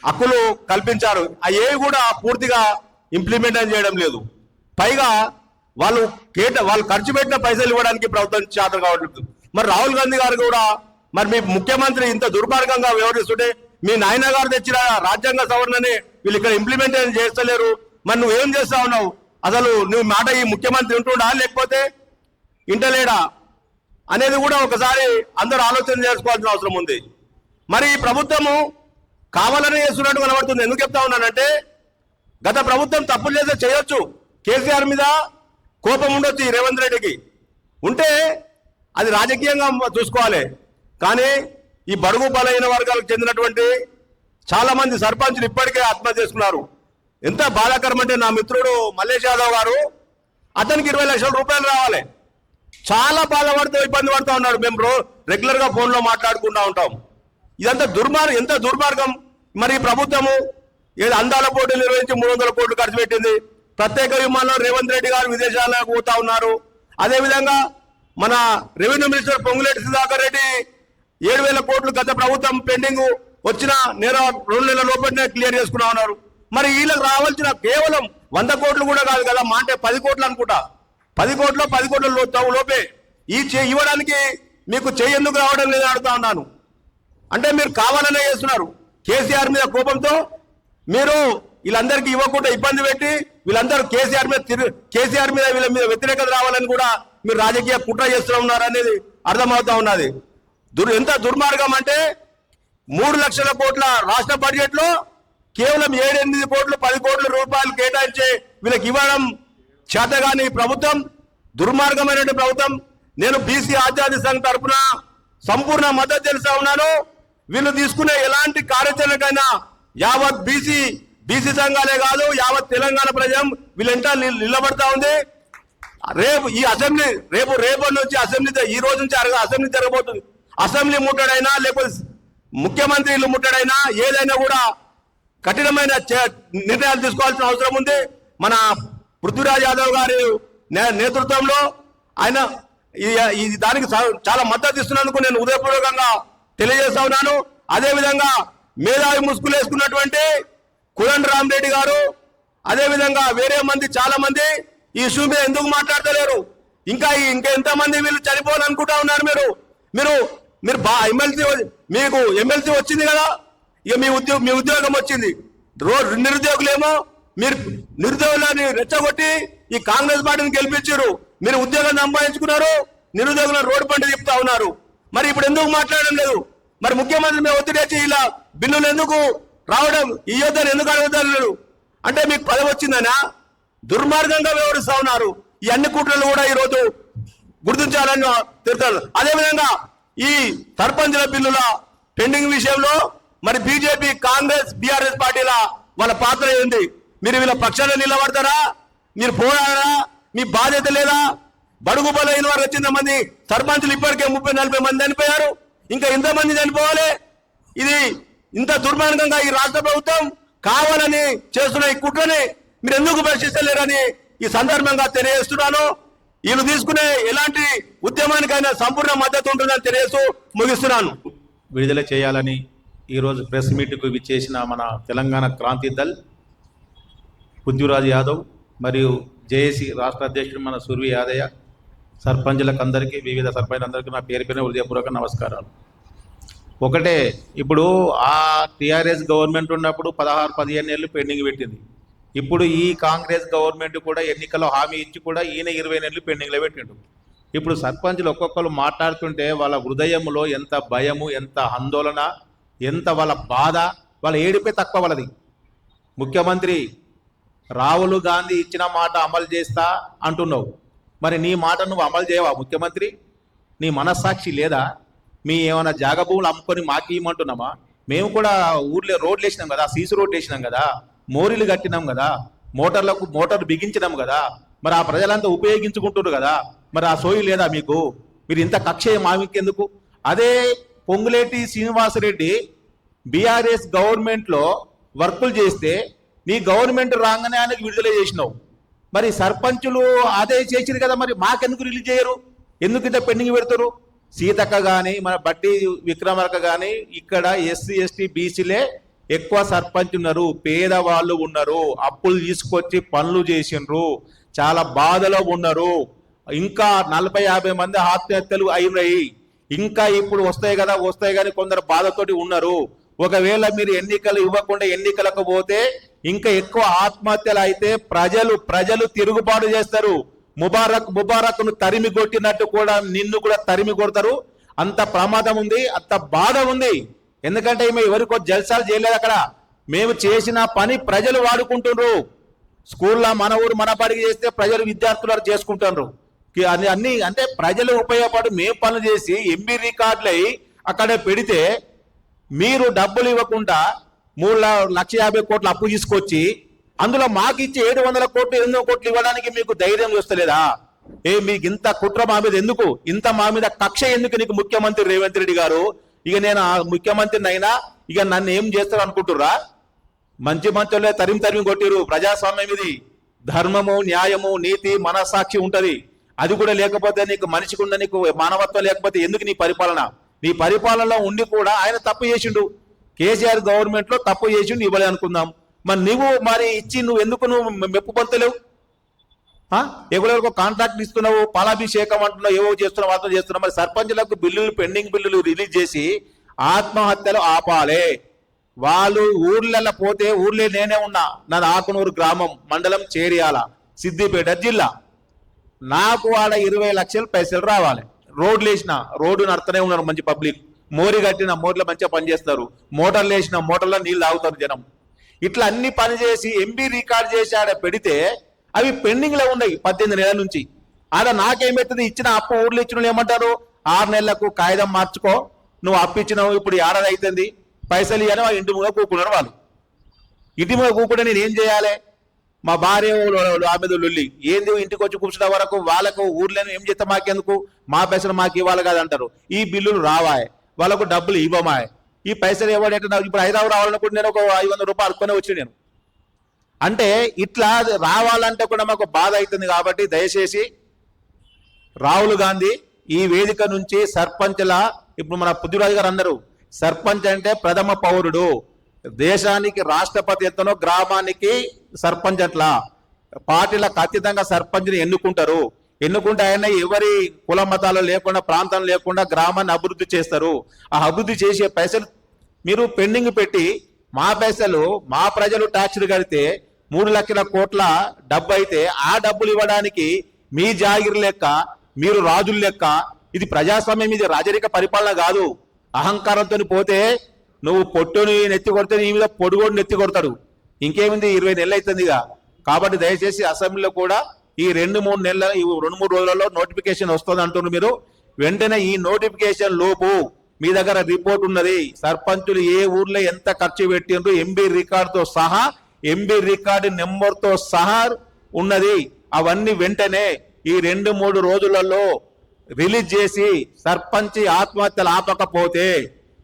హక్కులు కల్పించారు. అవి కూడా పూర్తిగా ఇంప్లిమెంట్ చేయడం లేదు. పైగా వాళ్ళు ఖర్చు పెట్టిన పైసలు ఇవ్వడానికి ప్రభుత్వం చేత కావట్లేదు. మరి రాహుల్ గాంధీ గారు కూడా, మరి మీ ముఖ్యమంత్రి ఇంత దుర్మార్గంగా వ్యవహరిస్తుంటే, మీ నాయన గారు తెచ్చిన రాజ్యాంగ సవరణని వీళ్ళు ఇక్కడ ఇంప్లిమెంట్ చేస్తలేరు, మరి నువ్వు ఏం చేస్తా ఉన్నావు? అసలు నువ్వు మాట ఈ ముఖ్యమంత్రి ఉంటుండా లేకపోతే ఇంటలేడా అనేది కూడా ఒకసారి అందరూ ఆలోచన చేసుకోవాల్సిన అవసరం ఉంది. మరి ఈ ప్రభుత్వము కావాలని చేస్తున్నట్టు కనబడుతుంది. ఎందుకు చెప్తా ఉన్నానంటే, గత ప్రభుత్వం తప్పులు చేస్తే చేయొచ్చు, కేసీఆర్ మీద కోపం ఉండొచ్చు ఈ రేవంత్ రెడ్డికి, ఉంటే అది రాజకీయంగా చూసుకోవాలి. కానీ ఈ బడుగు బలైన వర్గాలకు చెందినటువంటి చాలా మంది సర్పంచులు ఇప్పటికే ఆత్మహత్య చేసుకున్నారు. ఎంత బాధాకరం అంటే, నా మిత్రుడు మల్లేష్ యాదవ్ గారు, అతనికి 20 లక్షల రూపాయలు రావాలి, చాలా బాధపడుతూ ఇబ్బంది పడుతూ ఉన్నాడు. మేము రెగ్యులర్గా ఫోన్లో మాట్లాడుకుంటూ ఉంటాం. ఇదంతా ఎంత దుర్మార్గం. మరి ప్రభుత్వము ఏదో అందాల పోటీలు నిర్వహించి 300 కోట్లు ఖర్చు పెట్టింది. ప్రత్యేక విమానంలో రేవంత్ రెడ్డి గారు విదేశాలకు పోతా ఉన్నారు. అదేవిధంగా మన రెవెన్యూ మినిస్టర్ పొంగులేటి సుధాకర్ రెడ్డి 7,000 కోట్లు గత ప్రభుత్వం పెండింగ్ వచ్చిన 2 నెలల లోపలనే క్లియర్ చేసుకున్నా ఉన్నారు. మరి వీళ్ళకి రావాల్సిన కేవలం 100 కోట్లు కూడా కాదు కదా, మా అంటే 10 కోట్లు అనుకుంటా, 10 కోట్ల లోపే ఇవ్వడానికి మీకు ఎందుకు రావడం లేదని అడుగుతా ఉన్నాను. అంటే మీరు కావాలనే చేస్తున్నారు. కేసీఆర్ మీద కోపంతో మీరు వీళ్ళందరికీ ఇవ్వకుండా ఇబ్బంది పెట్టి వీళ్ళందరూ కేసీఆర్ మీద వీళ్ళ మీద వ్యతిరేకత రావాలని కూడా మీరు రాజకీయ కుట్ర చేస్తూ ఉన్నారు అనేది అర్థమవుతా ఉన్నది. ఎంత దుర్మార్గం అంటే, 3 లక్షల కోట్ల రాష్ట్ర బడ్జెట్ లో కేవలం 7-8 కోట్లు 10 కోట్ల రూపాయలు కేటాయించి వీళ్ళకి ఇవ్వడం చేతగాని ప్రభుత్వం, దుర్మార్గమైన ప్రభుత్వం. నేను బీసీ ఆజాదీ సంఘ్ తరఫున సంపూర్ణ మద్దతు తెలుస్తా ఉన్నాను. వీళ్ళు తీసుకునే ఎలాంటి కార్యాచరణకైనా యావత్ బీసీ సంఘాలే కాదు, యావత్ తెలంగాణ ప్రజం వీళ్ళంతా నిలబడతా ఉంది. రేపు ఈ అసెంబ్లీ రేపు నుంచి అసెంబ్లీ, ఈ రోజు నుంచి అసెంబ్లీ జరగబోతుంది. అసెంబ్లీ ముట్టడైనా లేకపోతే ముఖ్యమంత్రి ఇల్లు ముట్టడైనా ఏదైనా కూడా కఠినమైన నిర్ణయాలు తీసుకోవాల్సిన అవసరం ఉంది. మన పృథ్వీరాజ్ యాదవ్ గారి నేతృత్వంలో ఆయన దానికి చాలా మద్దతు ఇస్తున్నందుకు నేను హృదయపూర్వకంగా తెలియజేస్తా ఉన్నాను. అదేవిధంగా మేధావి ముసుగులు వేసుకున్నటువంటి కులండ్ రామరెడ్డి గారు, అదేవిధంగా వేరే చాలా మంది ఈ ఇష్యూ మీద ఎందుకు మాట్లాడతలేరు? ఇంకా ఎంతమంది వీళ్ళు చనిపోవాలనుకుంటా ఉన్నారు? మీరు మీకు ఎమ్మెల్సీ వచ్చింది కదా, ఇక మీ ఉద్యోగం వచ్చింది. నిరుద్యోగులేమో మీరు నిరుద్యోగులని రెచ్చగొట్టి ఈ కాంగ్రెస్ పార్టీని గెలిపించారు, మీరు ఉద్యోగం సంపాదించుకున్నారు, నిరుద్యోగులను రోడ్డు పంట చెప్తా ఉన్నారు. మరి ఇప్పుడు ఎందుకు మాట్లాడడం లేదు? మరి ముఖ్యమంత్రి మీద ఒత్తిడి వచ్చి ఇలా బిల్లులు ఎందుకు రావడం, ఈ యుద్ధాన్ని ఎందుకు అడుగుతారు? అంటే మీకు పదవి వచ్చిందనా? దుర్మార్గంగా వ్యవహరిస్తా ఉన్నారు. ఈ అన్ని కుట్రలు కూడా ఈరోజు గుర్తించాలని తెలుస్తారు. అదేవిధంగా ఈ సర్పంచుల బిల్లుల పెండింగ్ విషయంలో మరి బీజేపీ, కాంగ్రెస్, బీఆర్ఎస్ పార్టీల వాళ్ళ పాత్ర ఏంది? మీరు వీళ్ళ పక్షాన నిలబడతారా? మీరు పోరాడరా? మీ బాధ్యత లేదా? బడుగు బలైన వారు వచ్చిన మంది సర్పంచులు ఇప్పటికే 30-40 మంది చనిపోయారు, ఇంకా ఇంతమంది చనిపోవాలి. ఇది ఇంత దుర్మార్గంగా ఈ రాష్ట్ర ప్రభుత్వం కావాలని చేస్తున్న ఈ కుట్రని మీరు ఎందుకు ప్రశ్నిస్తలేరని ఈ సందర్భంగా తెలియజేస్తున్నాను. వీళ్ళు తీసుకునే ఎలాంటి ఉద్యమానికైనా సంపూర్ణ మద్దతు ఉంటుందని తెలియజేస్తూ ముగిస్తున్నాను. విడుదల చేయాలని ఈరోజు ప్రెస్ మీట్కు విచ్చేసిన మన తెలంగాణ క్రాంతి దళ్ పృథ్వీరాజ్ యాదవ్ మరియు జేఏసీ రాష్ట్ర అధ్యక్షుడు మన సుర్వి యాదయ్య, సర్పంచులకు అందరికీ, వివిధ సర్పంచులందరికీ నా పేరు పేరున హృదయపూర్వక నమస్కారాలు. ఒకటే, ఇప్పుడు ఆ టీఆర్ఎస్ గవర్నమెంట్ ఉన్నప్పుడు 16-15 ఏళ్ళు పెండింగ్ పెట్టింది. ఇప్పుడు ఈ కాంగ్రెస్ గవర్నమెంట్ కూడా ఎన్నికల్లో హామీ ఇచ్చి కూడా ఈయన 20 నెలలు పెండింగ్లో పెట్టిండు. ఇప్పుడు సర్పంచులు ఒక్కొక్కరు మాట్లాడుతుంటే వాళ్ళ హృదయంలో ఎంత భయము, ఎంత ఆందోళన, ఎంత వాళ్ళ బాధ, వాళ్ళ ఏడిపే తక్కువ వాళ్ళది. ముఖ్యమంత్రి రాహుల్ గాంధీ ఇచ్చిన మాట అమలు చేస్తా అంటున్నావు, మరి నీ మాట నువ్వు అమలు చేయవా ముఖ్యమంత్రి? నీ మనస్సాక్షి లేదా? మీ ఏమైనా జాగ భూములు అమ్ముకొని మాకు ఇవ్వమంటున్నామా? మేము కూడా ఊర్లో రోడ్లు వేసినాం కదా, సీసీ రోడ్లు వేసినాం కదా, మోరీలు కట్టినాం కదా, మోటార్లు బిగించినాం కదా, మరి ఆ ప్రజలంతా ఉపయోగించుకుంటున్నారు కదా, మరి ఆ సోయి లేదా మీకు? మీరు ఇంత కక్ష మామికెందుకు? అదే పొంగులేటి శ్రీనివాసరెడ్డి బీఆర్ఎస్ గవర్నమెంట్లో వర్కులు చేస్తే నీ గవర్నమెంట్ రాగానే ఆయనకు విడుదల చేసినావు. మరి సర్పంచులు అదే చేసిరు కదా, మరి మాకెందుకు రిలీజ్ చేయరు? ఎందుకు ఇంత పెండింగ్ పెడతారు? సీతక్క కానీ మన బట్టి విక్రమార్క కానీ ఇక్కడ ఎస్సీ ఎస్టీ బీసీలే ఎక్కువ సర్పంచ్ ఉన్నారు, పేదవాళ్ళు ఉన్నారు, అప్పులు తీసుకొచ్చి పనులు చేసిండ్రు, చాలా బాధలో ఉన్నారు. ఇంకా 40-50 మంది ఆత్మహత్యలు అయినాయి. ఇంకా ఇప్పుడు వస్తాయి కదా, వస్తాయి కానీ కొందరు బాధతోటి ఉన్నారు. ఒకవేళ మీరు ఎన్నికలు ఇవ్వకుండా ఎన్నికలకు పోతే ఇంకా ఎక్కువ ఆత్మహత్యలు అయితే ప్రజలు తిరుగుబాటు చేస్తారు. ముబారక్ను తరిమి కొట్టినట్టు కూడా నిన్ను కూడా తరిమి కొడతారు. అంత ప్రమాదం ఉంది, అంత బాధ ఉంది. ఎందుకంటే ఈమె ఎవరికో జల్సాలు చేయలేదు. అక్కడ మేము చేసిన పని ప్రజలు వాడుకుంటున్నారు. స్కూల్లో మన ఊరు మన బడికి చేస్తే ప్రజలు విద్యార్థులు చేసుకుంటున్నారు. అన్ని అంటే ప్రజలు ఉపయోగపడి మేము పనులు చేసి ఎంబీ రికార్డులు అయి అక్కడ పెడితే మీరు డబ్బులు ఇవ్వకుండా 3,50,000 కోట్లు అప్పు తీసుకొచ్చి అందులో మాకు ఇచ్చి 700 కోట్లు 800 కోట్లు ఇవ్వడానికి మీకు ధైర్యం వస్తలేదా? మీకు ఇంత కుట్ర మా మీద ఎందుకు? ఇంత మా మీద కక్ష ఎందుకు నీకు ముఖ్యమంత్రి రేవంత్ రెడ్డి గారు? ఇక నేను ఆ ముఖ్యమంత్రిని అయినా ఇక నన్ను ఏం చేస్తారు అనుకుంటుర్రా? మంచి మంచోళ్ళే తరిమి కొట్టిరు. ప్రజాస్వామ్యం ఇది. ధర్మము, న్యాయము, నీతి, మనస్సాక్షి ఉంటది. అది కూడా లేకపోతే నీకు మనిషికి ఉన్న నీకు మానవత్వం లేకపోతే ఎందుకు నీ పరిపాలన? నీ పరిపాలనలో ఉండి కూడా ఆయన తప్పు చేసిండు. కేసీఆర్ గవర్నమెంట్ లో తప్పు చేసిండు, ఇవ్వలే అనుకుందాం. మరి నువ్వు మరి ఇచ్చి నువ్వు ఎందుకు నువ్వు మెప్పు పొందలేవు? ఎవరెవరికో కాంట్రాక్ట్ ఇస్తున్నావు, పాలాభిషేకం అంటున్నావు, ఏవో చేస్తున్నావు, వార్తలు చేస్తున్నావు. మరి సర్పంచులకు పెండింగ్ బిల్లులు రిలీజ్ చేసి ఆత్మహత్యలు ఆపాలే. వాళ్ళు ఊర్లలో పోతే ఊర్లే నేనే ఉన్నా, నాది ఆకునూరు గ్రామం, మండలం చేరియాల, సిద్దిపేట జిల్లా. నాకు ఆడ 20 లక్షల పైసలు రావాలి. రోడ్లు వేసిన రోడ్డు నడుతూనే ఉన్నారు, మంచి పబ్లిక్. మోరి కట్టిన మోర్లో మంచిగా పనిచేస్తారు, మోటార్లు వేసిన మోటార్లో నీళ్ళు తాగుతారు జనం. ఇట్లా అన్ని పని చేసి ఎంబీ రికార్డ్ చేసి ఆడ పెడితే అవి పెండింగ్ లో ఉన్నాయి 18 నెలల నుంచి. ఆడ నాకేమవుతుంది? ఇచ్చిన అప్పు ఊర్లు ఇచ్చిన ఏమంటారు? 6 నెలలకు కాగితం మార్చుకో, నువ్వు అప్పు ఇచ్చినావు, ఇప్పుడు ఏడాది అవుతుంది, పైసలు ఇవ్వని ఇంటి మీద కూకున్నారు. వాళ్ళు ఇంటి మీద కూకుంటే నేను ఏం చేయాలి? మా భార్య ఆమె లొల్లి ఏంది? ఇంటికి వచ్చి కూర్చున్న వరకు వాళ్ళకు ఊర్లేను ఏం చేస్తే మాకెందుకు, మా పైసలు మాకు ఇవ్వాలి కదా అంటారు. ఈ బిల్లులు రావాయి, వాళ్ళకు డబ్బులు ఇవ్వమాయి. ఈ పైసలు ఎవడంటే ఇప్పుడు హైదరాబాద్ రావాలనుకుంటే నేను ఒక 500 రూపాయలు అనుకునే వచ్చి నేను అంటే ఇట్లా రావాలంటే కూడా మాకు బాధ అవుతుంది. కాబట్టి దయచేసి రాహుల్ గాంధీ ఈ వేదిక నుంచి సర్పంచ్ల, ఇప్పుడు మన పృథ్వీరాజ్ గారు అందరూ సర్పంచ్ అంటే ప్రథమ పౌరుడు. దేశానికి రాష్ట్రపతి ఎంతనో గ్రామానికి సర్పంచ్ అట్లా. పార్టీలకు అతీతంగా సర్పంచ్ని ఎన్నుకుంటే ఆయన ఎవరి కుల మతాలు లేకుండా, ప్రాంతం లేకుండా గ్రామాన్ని అభివృద్ధి చేస్తారు. ఆ అభివృద్ధి చేసే పైసలు మీరు పెండింగ్ పెట్టి మా పైసలు మా ప్రజలు ట్యాక్సులు కడితే 3 లక్షల కోట్ల డబ్బు అయితే ఆ డబ్బులు ఇవ్వడానికి మీ జాగిరి లెక్క, మీరు రాజుల లెక్క. ఇది ప్రజాస్వామ్యం, ఇది రాజరిక పరిపాలన కాదు. అహంకారంతో పోతే నువ్వు పొట్టుని నెత్తి కొడితే నీ మీద పొడుగోడు నెత్తి కొడతాడు. ఇంకేముంది, 20 నెలలు అవుతుంది ఇక. కాబట్టి దయచేసి అసెంబ్లీలో కూడా ఈ 2-3 నెలల 2-3 రోజులలో నోటిఫికేషన్ వస్తుంది అంటున్నారు మీరు. వెంటనే ఈ నోటిఫికేషన్ లోపు మీ దగ్గర రిపోర్ట్ ఉన్నది, సర్పంచులు ఏ ఊర్లో ఎంత ఖర్చు పెట్టిండ్రు, ఎంబీ రికార్డుతో సహా, ఎంబీ రికార్డు నెంబర్తో సహా ఉన్నది. అవన్నీ వెంటనే ఈ 2-3 రోజులలో రిలీజ్ చేసి సర్పంచ్ ఆత్మహత్యలు ఆపకపోతే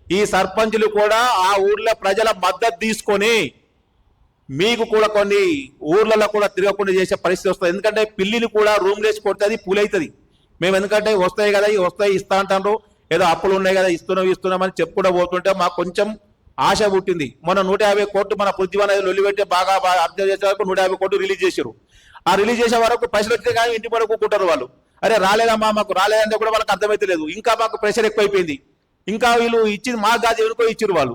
ఈ సర్పంచులు కూడా ఆ ఊర్లో ప్రజల మద్దతు తీసుకొని మీకు కూడా కొన్ని ఊర్లలో కూడా తిరగకుండా చేసే పరిస్థితి వస్తుంది. ఎందుకంటే పిల్లిని కూడా రూమ్ లేచి కొడితే అది పూలవుతుంది. మేము ఎందుకంటే వస్తాయి కదా, వస్తాయి ఇస్తా అంటారు, ఏదో అప్పులు ఉన్నాయి కదా ఇస్తున్నామని చెప్పుకుంటూ పోతుంటే మాకు కొంచెం ఆశ పుట్టింది. మొన్న 150 కోట్లు మన పృథ్వీ అనేది లొల్లిపెట్టి బాగా అర్థం చేసే వరకు 150 కోట్లు రిలీజ్ చేశారు. ఆ రిలీజ్ చేసే వరకు పైసలు వస్తే కానీ ఇంటి పడ కూకుంటారు వాళ్ళు. అరే రాలేదమ్మా, మాకు రాలేదంటే కూడా వాళ్ళకి అర్థమైతే లేదు. ఇంకా మాకు ప్రెషర్ ఎక్కువైపోయింది. ఇంకా వీళ్ళు ఇచ్చింది మా గాజు ఎవరికో ఇచ్చారు వాళ్ళు.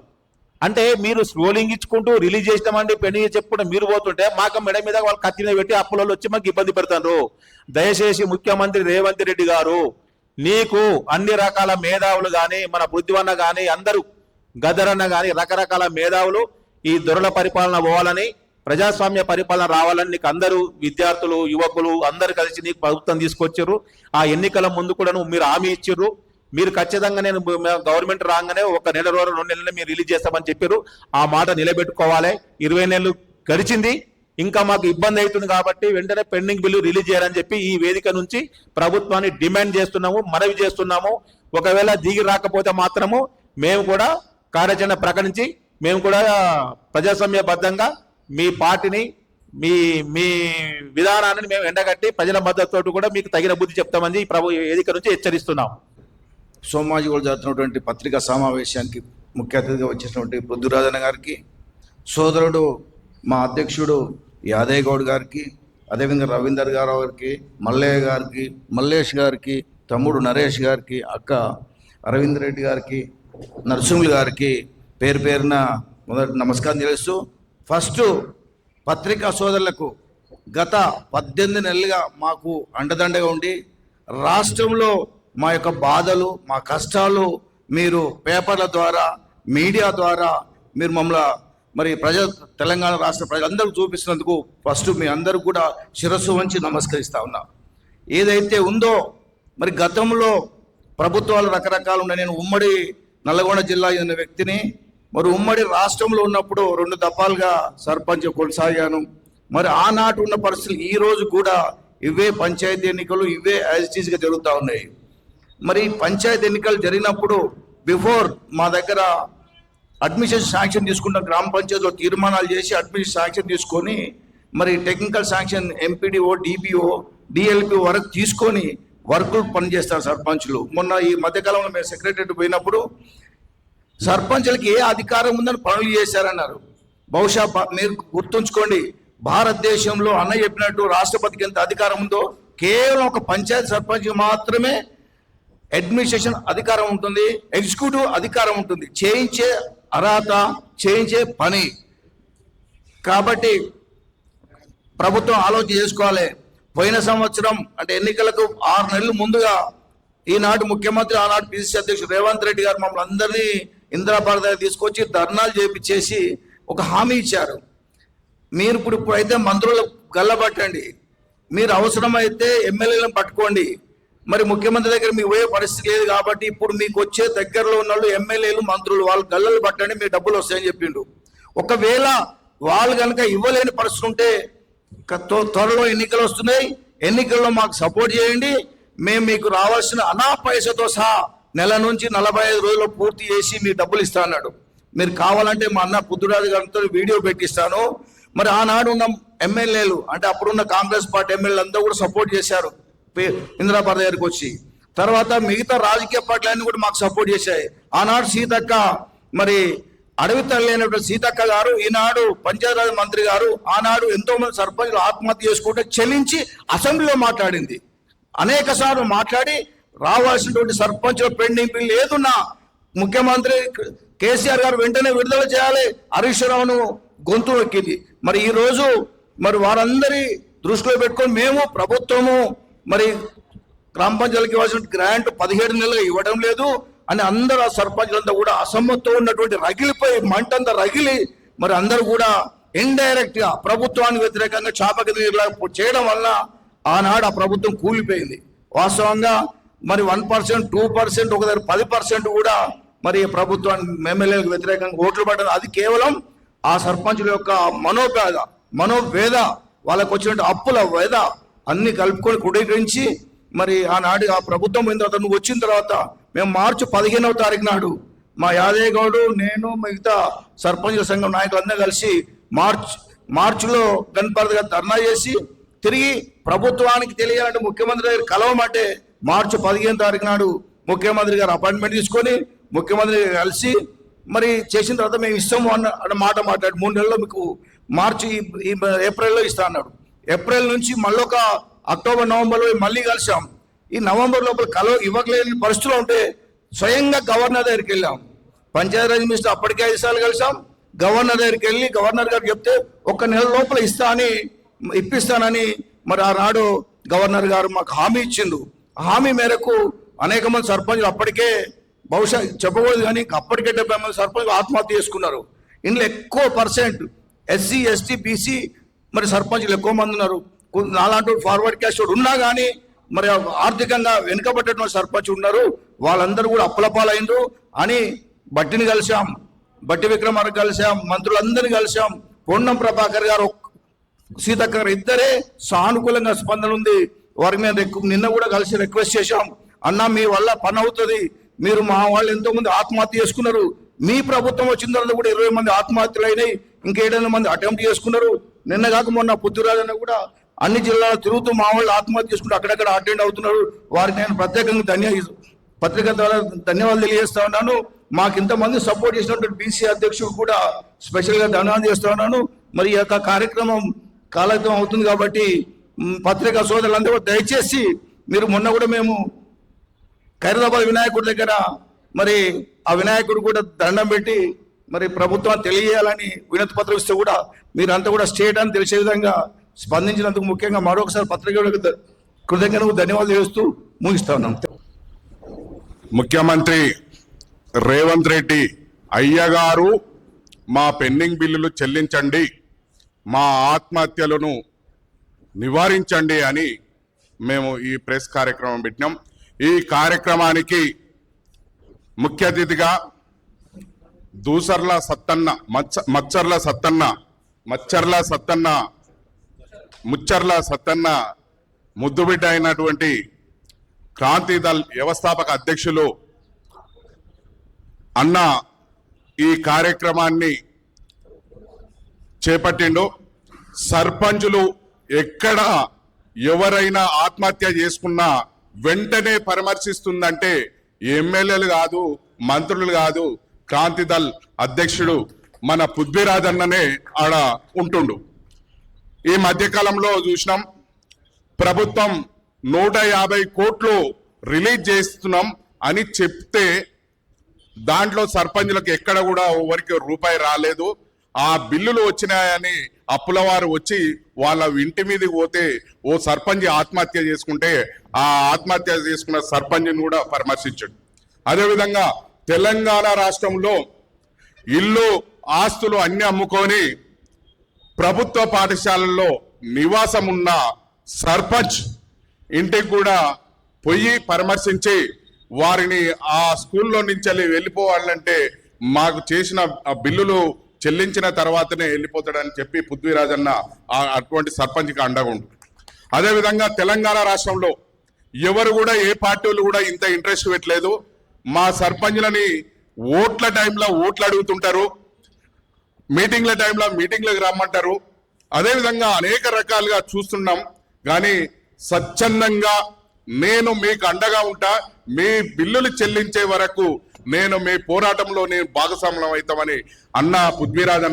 అంటే మీరు స్క్రోలింగ్ ఇచ్చుకుంటూ రిలీజ్ చేసినామండి పెండింగ్ చెప్పుకుంటూ మీరు పోతుంటే మాకు మెడ మీద వాళ్ళు కత్తి మీద పెట్టి అప్పులలో వచ్చి మాకు ఇబ్బంది పెడతారు. దయచేసి ముఖ్యమంత్రి రేవంత్ రెడ్డి గారు, నీకు అన్ని రకాల మేధావులు కానీ మన బుద్ధివన్న కానీ అందరూ గదరన్న కానీ రకరకాల మేధావులు ఈ దొరల పరిపాలన పోవాలని, ప్రజాస్వామ్య పరిపాలన రావాలని నీకు అందరూ విద్యార్థులు యువకులు అందరు కలిసి నీకు ప్రభుత్వం తీసుకొచ్చారు. ఆ ఎన్నికల ముందు కూడా మీరు హామీ ఇచ్చారు. మీరు ఖచ్చితంగా నేను గవర్నమెంట్ రాగానే 1 నెల 2 నెలలు మీరు రిలీజ్ చేస్తామని చెప్పారు. ఆ మాట నిలబెట్టుకోవాలి. 20 నెలలు గడిచింది, ఇంకా మాకు ఇబ్బంది అవుతుంది కాబట్టి వెంటనే పెండింగ్ బిల్లు రిలీజ్ చేయాలని చెప్పి ఈ వేదిక నుంచి ప్రభుత్వాన్ని డిమాండ్ చేస్తున్నాము, మనవి చేస్తున్నాము. ఒకవేళ దిగి రాకపోతే మాత్రము మేము కూడా కార్యాచరణ ప్రకటించి మేము కూడా ప్రజాస్వామ్యబద్ధంగా మీ పార్టీని మీ మీ విధానాన్ని మేము ఎండగట్టి ప్రజల మద్దతుతో కూడా మీకు తగిన బుద్ధి చెప్తామని ఈ వేదిక నుంచి హెచ్చరిస్తున్నాం. సోమాజిగూడ జరుగుతున్నటువంటి పత్రికా సమావేశానికి ముఖ్య అతిథిగా వచ్చేసినటువంటి పృథ్వీరాజన్న గారికి, సోదరుడు మా అధ్యక్షుడు యాదయ్య గౌడ్ గారికి, అదేవిధంగా రవీందర్ గారికి, మల్లయ్య గారికి, మల్లేష్ గారికి, తమ్ముడు నరేష్ గారికి, అక్క అరవింద్ రెడ్డి గారికి, నరసింహులు గారికి పేరు పేరున మొదటి నమస్కారం చేస్తూ, ఫస్ట్ పత్రికా సోదరులకు గత 18 నెలలుగా మాకు అండదండగా ఉండి రాష్ట్రంలో మా యొక్క బాధలు మా కష్టాలు మీరు పేపర్ల ద్వారా మీడియా ద్వారా మీరు మమ్మల్ని మరి తెలంగాణ రాష్ట్ర ప్రజలందరూ చూపిస్తున్నందుకు ఫస్ట్ మీ అందరూ కూడా శిరస్సు వంచి నమస్కరిస్తా ఉన్నా. ఏదైతే ఉందో మరి గతంలో ప్రభుత్వాలు రకరకాలు ఉన్నాయి. నేను ఉమ్మడి నల్గొండ జిల్లా చెందిన వ్యక్తిని. మరి ఉమ్మడి రాష్ట్రంలో ఉన్నప్పుడు 2 దఫాలుగా సర్పంచ్ కొనసాగాను. మరి ఆనాటి ఉన్న పరిస్థితులు ఈ రోజు కూడా ఇవే పంచాయతీ ఎన్నికలు ఇవే యాజిటీస్గా జరుగుతూ ఉన్నాయి. మరి పంచాయతీ ఎన్నికలు జరిగినప్పుడు బిఫోర్ మా దగ్గర అడ్మిషన్ శాంక్షన్ తీసుకుంటాం, గ్రామ పంచాయతీలో తీర్మానాలు చేసి అడ్మిషన్ శాంక్షన్ తీసుకొని మరి technical sanction MPDO DPO DLP వరకు తీసుకొని వర్కులు పనిచేస్తారు సర్పంచులు. మొన్న ఈ మధ్యకాలంలో మేము సెక్రటరీ పోయినప్పుడు సర్పంచులకి ఏ అధికారం ఉందని పనులు చేశారన్నారు. బహుశా మీరు గుర్తుంచుకోండి, భారతదేశంలో అన్న చెప్పినట్టు రాష్ట్రపతికి ఎంత అధికారం ఉందో కేవలం ఒక పంచాయతీ సర్పంచ్ మాత్రమే అడ్మినిస్ట్రేషన్ అధికారం ఉంటుంది, ఎగ్జిక్యూటివ్ అధికారం ఉంటుంది, చేయించే అర్హత చేయించే పని. కాబట్టి ప్రభుత్వం ఆలోచన చేసుకోవాలి. పోయిన సంవత్సరం అంటే ఎన్నికలకు 6 నెలలు ముందుగా ఈనాటి ముఖ్యమంత్రి ఆనాటి పిసిసి అధ్యక్షుడు రేవంత్ రెడ్డి గారు మమ్మల్ని అందరినీ ఇందిరాపార్క్ దగ్గర తీసుకొచ్చి ధర్నాలు చేపించేసి ఒక హామీ ఇచ్చారు. మీరు ఇప్పుడైతే మంత్రులు గల్లబట్టండి, మీరు అవసరమైతే ఎమ్మెల్యేలను పట్టుకోండి. మరి ముఖ్యమంత్రి దగ్గర మీ పోయే పరిస్థితి లేదు కాబట్టి ఇప్పుడు మీకు వచ్చే దగ్గరలో ఉన్న వాళ్ళు ఎమ్మెల్యేలు మంత్రులు వాళ్ళు గల్లలు పట్టండి, మీ డబ్బులు వస్తాయని చెప్పిండు. ఒకవేళ వాళ్ళు కనుక ఇవ్వలేని పరిస్థితి ఉంటే త్వరలో ఎన్నికలు వస్తున్నాయి, ఎన్నికల్లో మాకు సపోర్ట్ చేయండి, మేము మీకు రావాల్సిన అనా పైసతో సహా నెల నుంచి 45 రోజుల్లో పూర్తి చేసి మీ డబ్బులు ఇస్తా అన్నాడు. మీరు కావాలంటే మా అన్న పుద్దురాజు గారితో వీడియో పెట్టిస్తాను. మరి ఆనాడు ఉన్న ఎమ్మెల్యేలు అంటే అప్పుడున్న కాంగ్రెస్ పార్టీ ఎమ్మెల్యేలు అందరూ కూడా సపోర్ట్ చేశారు ఇందిరాపార్క్ దగ్గరికి వచ్చి. తర్వాత మిగతా రాజకీయ పార్టీలన్నీ కూడా మాకు సపోర్ట్ చేశాయి. ఆనాడు సీతక్క మరి అడవి తల్లి అయినటువంటి సీతక్క గారు, ఈనాడు పంచాయతీరాజ్ మంత్రి గారు ఆనాడు ఎంతో మంది సర్పంచులు ఆత్మహత్య చేసుకుంటే చెల్లించి అసెంబ్లీలో మాట్లాడింది. అనేక సార్లు మాట్లాడి రావాల్సినటువంటి సర్పంచుల పెండింగ్ బిల్లు ఏదున్నా ముఖ్యమంత్రి కేసీఆర్ గారు వెంటనే విడుదల చేయాలి, హరీష్ రావును గొంతు ఎక్కింది. మరి ఈ రోజు మరి వారందరి దృష్టిలో పెట్టుకొని మేము ప్రభుత్వము మరి గ్రామ పంచాయతీలకు ఇవ్వాల్సిన గ్రాంట్ 17 నెలలుగా ఇవ్వడం లేదు అని అందరూ ఆ సర్పంచులంతా కూడా అసమ్మతితో ఉన్నటువంటి రగిలిపై మంటంతా రగిలి మరి అందరూ కూడా ఇండైరెక్ట్ గా ప్రభుత్వానికి వ్యతిరేకంగా చాపకి చేయడం వల్ల ఆనాడు ఆ ప్రభుత్వం కూలిపోయింది. వాస్తవంగా మరి 1%, 2%, ఒక దగ్గర 10% కూడా మరి ప్రభుత్వానికి ఎమ్మెల్యేలకు వ్యతిరేకంగా ఓట్లు పడ్డది. అది కేవలం ఆ సర్పంచుల యొక్క మనోవేద వాళ్ళకు వచ్చినట్టు అప్పుల వేద అన్ని కలుపుకొని కుడీకరించి మరి ఆనాడు ఆ ప్రభుత్వం పోయిన తర్వాత నువ్వు వచ్చిన తర్వాత మేము మార్చి 15వ తారీఖు నాడు మా యాదయ్య గౌడు నేను మిగతా సర్పంచుల సంఘం నాయకులందరూ కలిసి మార్చిలో గణపతి గారు ధర్నా చేసి తిరిగి ప్రభుత్వానికి తెలియాలంటే ముఖ్యమంత్రి గారు కలవమంటే మార్చి 15వ తారీఖు నాడు ముఖ్యమంత్రి గారు అపాయింట్మెంట్ తీసుకొని ముఖ్యమంత్రి కలిసి మరి చేసిన తర్వాత మేము ఇస్తాము అన్న మాట మాట్లాడి 3 నెలల్లో మీకు మార్చి ఈ ఏప్రిల్లో ఇస్తా అన్నాడు. ఏప్రిల్ నుంచి మళ్ళీ ఒక అక్టోబర్ నవంబర్లో మళ్ళీ కలిసాం. ఈ నవంబర్ లోపల ఇవ్వలేని పరిస్థితులు ఉంటే స్వయంగా గవర్నర్ దగ్గరికి వెళ్ళాం. పంచాయతీరాజ్ మినిస్టర్ అప్పటికే 5 సార్లు కలిసాం. గవర్నర్ దగ్గరికి వెళ్ళి గవర్నర్ గారు చెప్తే 1 నెల లోపల ఇప్పిస్తానని మరి ఆనాడు గవర్నర్ గారు మాకు హామీ ఇచ్చిండు. హామీ మేరకు అనేక మంది సర్పంచులు అప్పటికే బహుశా చెప్పకూడదు కానీ అప్పటికే 70 మంది సర్పంచులు ఆత్మహత్య చేసుకున్నారు. ఇందులో ఎక్కువ పర్సెంట్ ఎస్సీ ఎస్టీ బీసీ మరి సర్పంచులు ఎక్కువ మంది ఉన్నారు. నాలాంటి ఫార్వర్డ్ క్యాస్ట్ ఉన్నా కానీ మరి ఆర్థికంగా వెనుకబడ్డటువంటి సర్పంచ్ ఉన్నారు. వాళ్ళందరూ కూడా అప్పులపాలైండ్రు అని బట్టిని కలిసాం, బట్టి విక్రమార్క కలిసాం, మంత్రులందరినీ కలిసాం. పొన్నం ప్రభాకర్ గారు సీతక్క గారు ఇద్దరే సానుకూలంగా స్పందన ఉంది. వారికి మేము నిన్న కూడా కలిసి రిక్వెస్ట్ చేశాం. అన్న మీ వల్ల పని అవుతుంది, మీరు మా వాళ్ళు ఎంతో మంది ఆత్మహత్య చేసుకున్నారు, మీ ప్రభుత్వం వచ్చిన తర్వాత కూడా 20 మంది ఆత్మహత్యలు అయినాయి, ఇంకా 7 మంది అటెంప్ట్ చేసుకున్నారు. నిన్న కాక మొన్న పుత్తూరాజన్న కూడా అన్ని జిల్లాలో తిరుగుతూ మా వాళ్ళు ఆత్మహత్య చేసుకుంటూ అక్కడక్కడ అటెండ్ అవుతున్నారు. వారికి నేను ప్రత్యేకంగా పత్రిక ద్వారా ధన్యవాదాలు తెలియజేస్తా ఉన్నాను. మాకు ఇంతమంది సపోర్ట్ చేసినటువంటి బీసీ అధ్యక్షుడు కూడా స్పెషల్గా ధన్యవాదాలు చేస్తా ఉన్నాను. మరి ఈ యొక్క కార్యక్రమం కాలక్రమం అవుతుంది కాబట్టి పత్రికా సోదరులందరూ దయచేసి మీరు మొన్న కూడా మేము ఖైరదాబాద్ వినాయకుడి దగ్గర మరి ఆ వినాయకుడు కూడా దండం పెట్టి మరి ప్రభుత్వం తెలియజేయాలని వినతి పత్రం ఇస్తే కూడా మీరంతా కూడా స్టేట్ అని తెలిసే విధంగా స్పందించినందుకు ముఖ్యంగా మరొకసారి పత్రిక కృతజ్ఞతలు ధన్యవాదాలు చేస్తూ ముగిస్తా ఉన్నాం. ముఖ్యమంత్రి రేవంత్ రెడ్డి అయ్యగారు మా పెండింగ్ బిల్లులు చెల్లించండి, మా ఆత్మహత్యలను నివారించండి అని మేము ఈ ప్రెస్ కార్యక్రమం పెట్టినాం. ఈ కార్యక్రమానికి ముఖ్య అతిథిగా ముచ్చర్ల సత్తన్న ముద్దుబిడ్డ అయినటువంటి క్రాంతిదళ్ వ్యవస్థాపక అధ్యక్షులు అన్న ఈ కార్యక్రమాన్ని చేపట్టిండు. సర్పంచులు ఎక్కడ ఎవరైనా ఆత్మహత్య చేసుకున్నా వెంటనే పరామర్శిస్తుందంటే ఎమ్మెల్యేలు కాదు, మంత్రులు కాదు, క్రాంతిదళ్ అధ్యక్షుడు మన పృథ్వీరాజన్ననే ఆడ ఉంటుండు. ఈ మధ్యకాలంలో చూసినాం, ప్రభుత్వం 150 కోట్లు రిలీజ్ చేస్తున్నాం అని చెప్తే దాంట్లో సర్పంచులకు ఎక్కడ కూడా ఎవరికి రూపాయి రాలేదు. ఆ బిల్లులు వచ్చినాయని అప్పులవారు వచ్చి వాళ్ళ ఇంటి మీదకి పోతే ఓ సర్పంచ్ ఆత్మహత్య చేసుకుంటే ఆ ఆత్మహత్య చేసుకున్న సర్పంచ్ని కూడా పరామర్శించాడు. అదేవిధంగా తెలంగాణ రాష్ట్రంలో ఇల్లు ఆస్తులు అన్ని అమ్ముకొని ప్రభుత్వ పాఠశాలల్లో నివాసం ఉన్న సర్పంచ్ ఇంటికి కూడా పోయి పరామర్శించి వారిని ఆ స్కూల్లో నుంచి వెళ్ళిపోవాలంటే మాకు చేసిన బిల్లులు చెల్లించిన తర్వాతనే వెళ్ళిపోతాడని చెప్పి పృథ్వీరాజన్న అటువంటి సర్పంచ్కి అండగా ఉండు. అదేవిధంగా తెలంగాణ రాష్ట్రంలో ఎవరు కూడా ఏ పార్టీలు కూడా ఇంత ఇంట్రెస్ట్ పెట్టలేదు. మా సర్పంచ్లని ఓట్ల టైంలో ఓట్లు అడుగుతుంటారు, మీటింగ్ల టైంలో మీటింగ్లకు రమ్మంటారు. అదేవిధంగా అనేక రకాలుగా చూస్తున్నాం. కానీ స్వచ్ఛందంగా నేను మీకు అండగా ఉంటా, మీ బిల్లులు చెల్లించే వరకు నేను మీ పోరాటంలో నేను భాగస్వామ్యం అవుతామని అన్న పృథ్వీరాజ్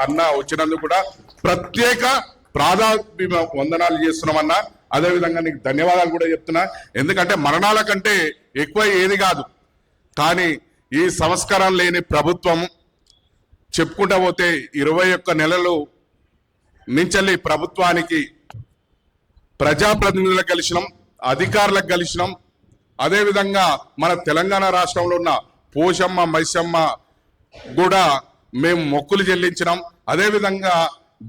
అన్న వచ్చినందుకు కూడా ప్రత్యేక ప్రాధాన్య వందనాలు చేస్తున్నామన్నా. అదేవిధంగా నీకు ధన్యవాదాలు కూడా చెప్తున్నా. ఎందుకంటే మరణాల కంటే ఎక్కువ ఏది కాదు, కానీ ఈ సంస్కారం లేని ప్రభుత్వం చెప్పుకుంటా పోతే 21 నెలలు నుంచి ప్రభుత్వానికి ప్రజాప్రతినిధులకు కలిసినాం, అధికారులకు కలిసినాం. అదేవిధంగా మన తెలంగాణ రాష్ట్రంలో ఉన్న పోషమ్మ మైసమ్మ కూడా మేము మొక్కులు చెల్లించినాం. అదేవిధంగా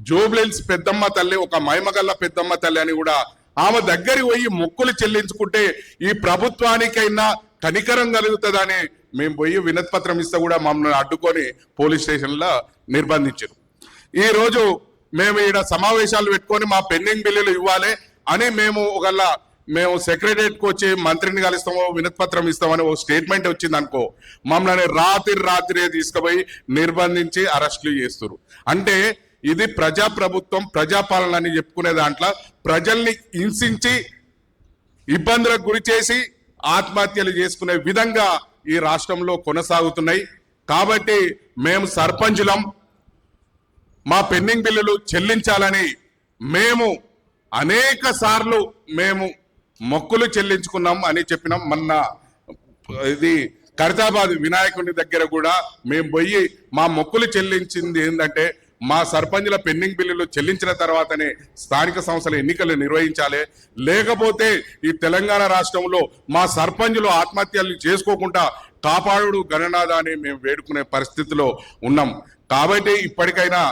జూబ్లీహిల్స్ పెద్దమ్మ తల్లి, ఒక మైమగల్ల పెద్దమ్మ తల్లి అని కూడా ఆమె దగ్గరికి పోయి మొక్కులు చెల్లించుకుంటే ఈ ప్రభుత్వానికైనా కనికరం కలుగుతుందని మేము పోయి వినతి పత్రం ఇస్తే కూడా మమ్మల్ని అడ్డుకొని పోలీస్ స్టేషన్లో నిర్బంధించారు. ఈ రోజు మేము ఈడ సమావేశాలు పెట్టుకొని మా పెండింగ్ బిల్లులు ఇవ్వాలి అని మేము సెక్రటరియట్కి వచ్చి మంత్రిని కలుస్తామో వినతి పత్రం ఇస్తామని ఓ స్టేట్మెంట్ వచ్చింది అనుకో, మమ్మల్ని రాత్రే తీసుకుపోయి నిర్బంధించి అరెస్టులు చేస్తారు. అంటే ఇది ప్రజాప్రభుత్వం, ప్రజాపాలన అని చెప్పుకునే దాంట్లో ప్రజల్ని హింసించి ఇబ్బందులకు గురి చేసి ఆత్మహత్యలు చేసుకునే విధంగా ఈ రాష్ట్రంలో కొనసాగుతున్నాయి. కాబట్టి మేము సర్పంచులం, మా పెండింగ్ బిల్లులు చెల్లించాలని మేము అనేక సార్లు మేము మొక్కులు చెల్లించుకున్నాం అని చెప్పినాం. మొన్న ఇది ఖైరతాబాద్ వినాయకుని దగ్గర కూడా మేము పోయి మా మొక్కులు చెల్లించింది ఏంటంటే, మా సర్పంచుల పెండింగ్ బిల్లులు చెల్లించిన తర్వాతనే స్థానిక సంస్థల ఎన్నికలు నిర్వహించాలి, లేకపోతే ఈ తెలంగాణ రాష్ట్రంలో మా సర్పంచులు ఆత్మహత్యలు చేసుకోకుండా కాపాడు గణనాథాన్ని మేము వేడుకునే పరిస్థితిలో ఉన్నాం. కాబట్టి ఇప్పటికైనా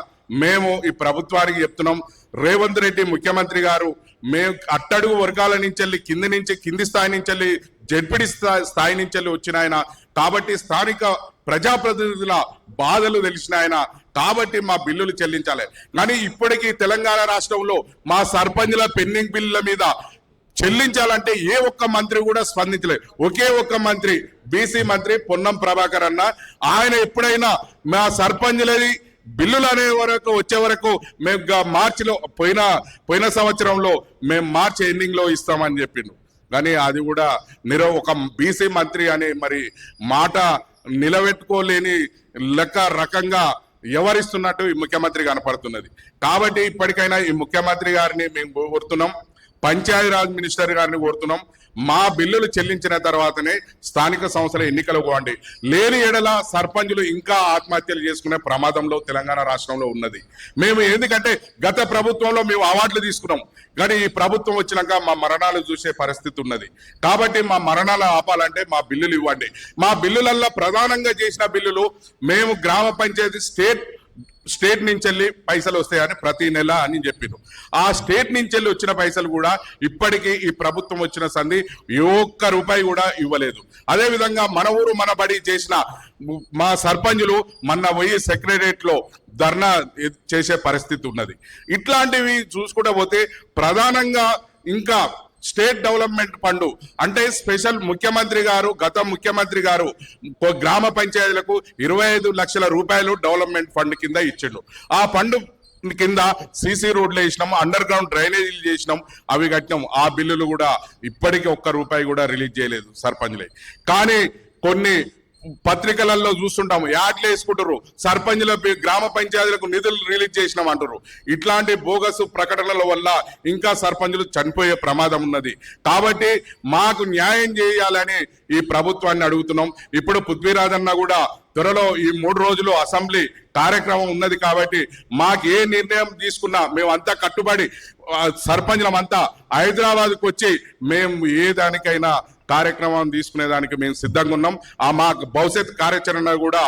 మేము ఈ ప్రభుత్వానికి చెప్తున్నాం, రేవంత్ రెడ్డి ముఖ్యమంత్రి గారు మేము అట్టడుగు వర్గాల నుంచి కింది స్థాయి నుంచి జడ్పీడీ స్థాయి నుంచి వచ్చిన ఆయన కాబట్టి, స్థానిక ప్రజాప్రతినిధుల బాధలు తెలిసిన ఆయన కాబట్టి మా బిల్లులు చెల్లించాలి. కానీ ఇప్పటికీ తెలంగాణ రాష్ట్రంలో మా సర్పంచుల పెండింగ్ బిల్లుల మీద చెల్లించాలంటే ఏ ఒక్క మంత్రి కూడా స్పందించలేదు. ఒకే ఒక్క మంత్రి, బీసీ మంత్రి పొన్నం ప్రభాకర్ అన్న, ఆయన ఎప్పుడైనా మా సర్పంచులది బిల్లులు అనే వరకు వచ్చే వరకు మేము మార్చిలో పోయిన సంవత్సరంలో మేము మార్చి ఎండింగ్ లో ఇస్తామని చెప్పిండు. కానీ అది కూడా ఒక బీసీ మంత్రి అనే మరి మాట నిలబెట్టుకోలేని రకంగా వ్యవహరిస్తున్నట్టు ఈ ముఖ్యమంత్రి కనపడుతున్నది. కాబట్టి ఇప్పటికైనా ఈ ముఖ్యమంత్రి గారిని మేము కోరుతున్నాం, పంచాయతీరాజ్ మినిస్టర్ గారిని కోరుతున్నాం, మా బిల్లులు చెల్లించిన తర్వాతనే స్థానిక సంస్థల ఎన్నికలు పోండి. లేని ఎడల సర్పంచులు ఇంకా ఆత్మహత్యలు చేసుకునే ప్రమాదంలో తెలంగాణ రాష్ట్రంలో ఉన్నది. మేము ఎందుకంటే గత ప్రభుత్వంలో మేము అవార్డులు తీసుకున్నాం, కానీ ఈ ప్రభుత్వం వచ్చినాక మా మరణాలు చూసే పరిస్థితి ఉన్నది. కాబట్టి మా మరణాలు ఆపాలంటే మా బిల్లులు ఇవ్వండి. మా బిల్లులల్లో ప్రధానంగా చేసిన బిల్లులు మేము గ్రామ పంచాయతీ స్టేట్ నుంచి వెళ్ళి పైసలు వస్తాయని ప్రతి నెల అని చెప్పిను. ఆ స్టేట్ నుంచి వెళ్ళి వచ్చిన పైసలు కూడా ఇప్పటికీ ఈ ప్రభుత్వం వచ్చిన సంధి ఒక్క రూపాయి కూడా ఇవ్వలేదు. అదే విధంగా మన ఊరు మన బడి చేసిన మా సర్పంచులు మొన్న పోయి సెక్రటరియట్ లో ధర్నా చేసే పరిస్థితి ఉన్నది. ఇట్లాంటివి చూసుకుంటూ పోతే ప్రధానంగా ఇంకా స్టేట్ డెవలప్మెంట్ ఫండ్ అంటే స్పెషల్ గత ముఖ్యమంత్రి గారు గ్రామ పంచాయతీలకు 25 లక్షల రూపాయలు డెవలప్మెంట్ ఫండ్ కింద ఇచ్చిండు. ఆ ఫండ్ కింద సీసీ రోడ్లు వేసినాం, అండర్ గ్రౌండ్ డ్రైనేజీలు చేసినాం, అవి కట్టినాం. ఆ బిల్లులు కూడా ఇప్పటికీ ఒక్క రూపాయి కూడా రిలీజ్ చేయలేదు సర్పంచ్లే. కానీ కొన్ని పత్రికలలో చూస్తుంటాము, యాడ్లు వేసుకుంటారు, సర్పంచుల గ్రామ పంచాయతీలకు నిధులు రిలీజ్ చేసినాం అంటారు. ఇట్లాంటి బోగస్ ప్రకటనల వల్ల ఇంకా సర్పంచులు చనిపోయే ప్రమాదం ఉన్నది. కాబట్టి మాకు న్యాయం చేయాలని ఈ ప్రభుత్వాన్ని అడుగుతున్నాం. ఇప్పుడు పృథ్వీరాజన్న కూడా త్వరలో ఈ 3 రోజులు అసెంబ్లీ కార్యక్రమం ఉన్నది కాబట్టి మాకు ఏ నిర్ణయం తీసుకున్నా మేమంతా కట్టుబడి సర్పంచులమంతా హైదరాబాద్కు వచ్చి మేము ఏ దానికైనా కార్యక్రమం తీసుకునేదానికి మేము సిద్ధంగా ఉన్నాం. మా భవిష్యత్ కార్యాచరణ కూడా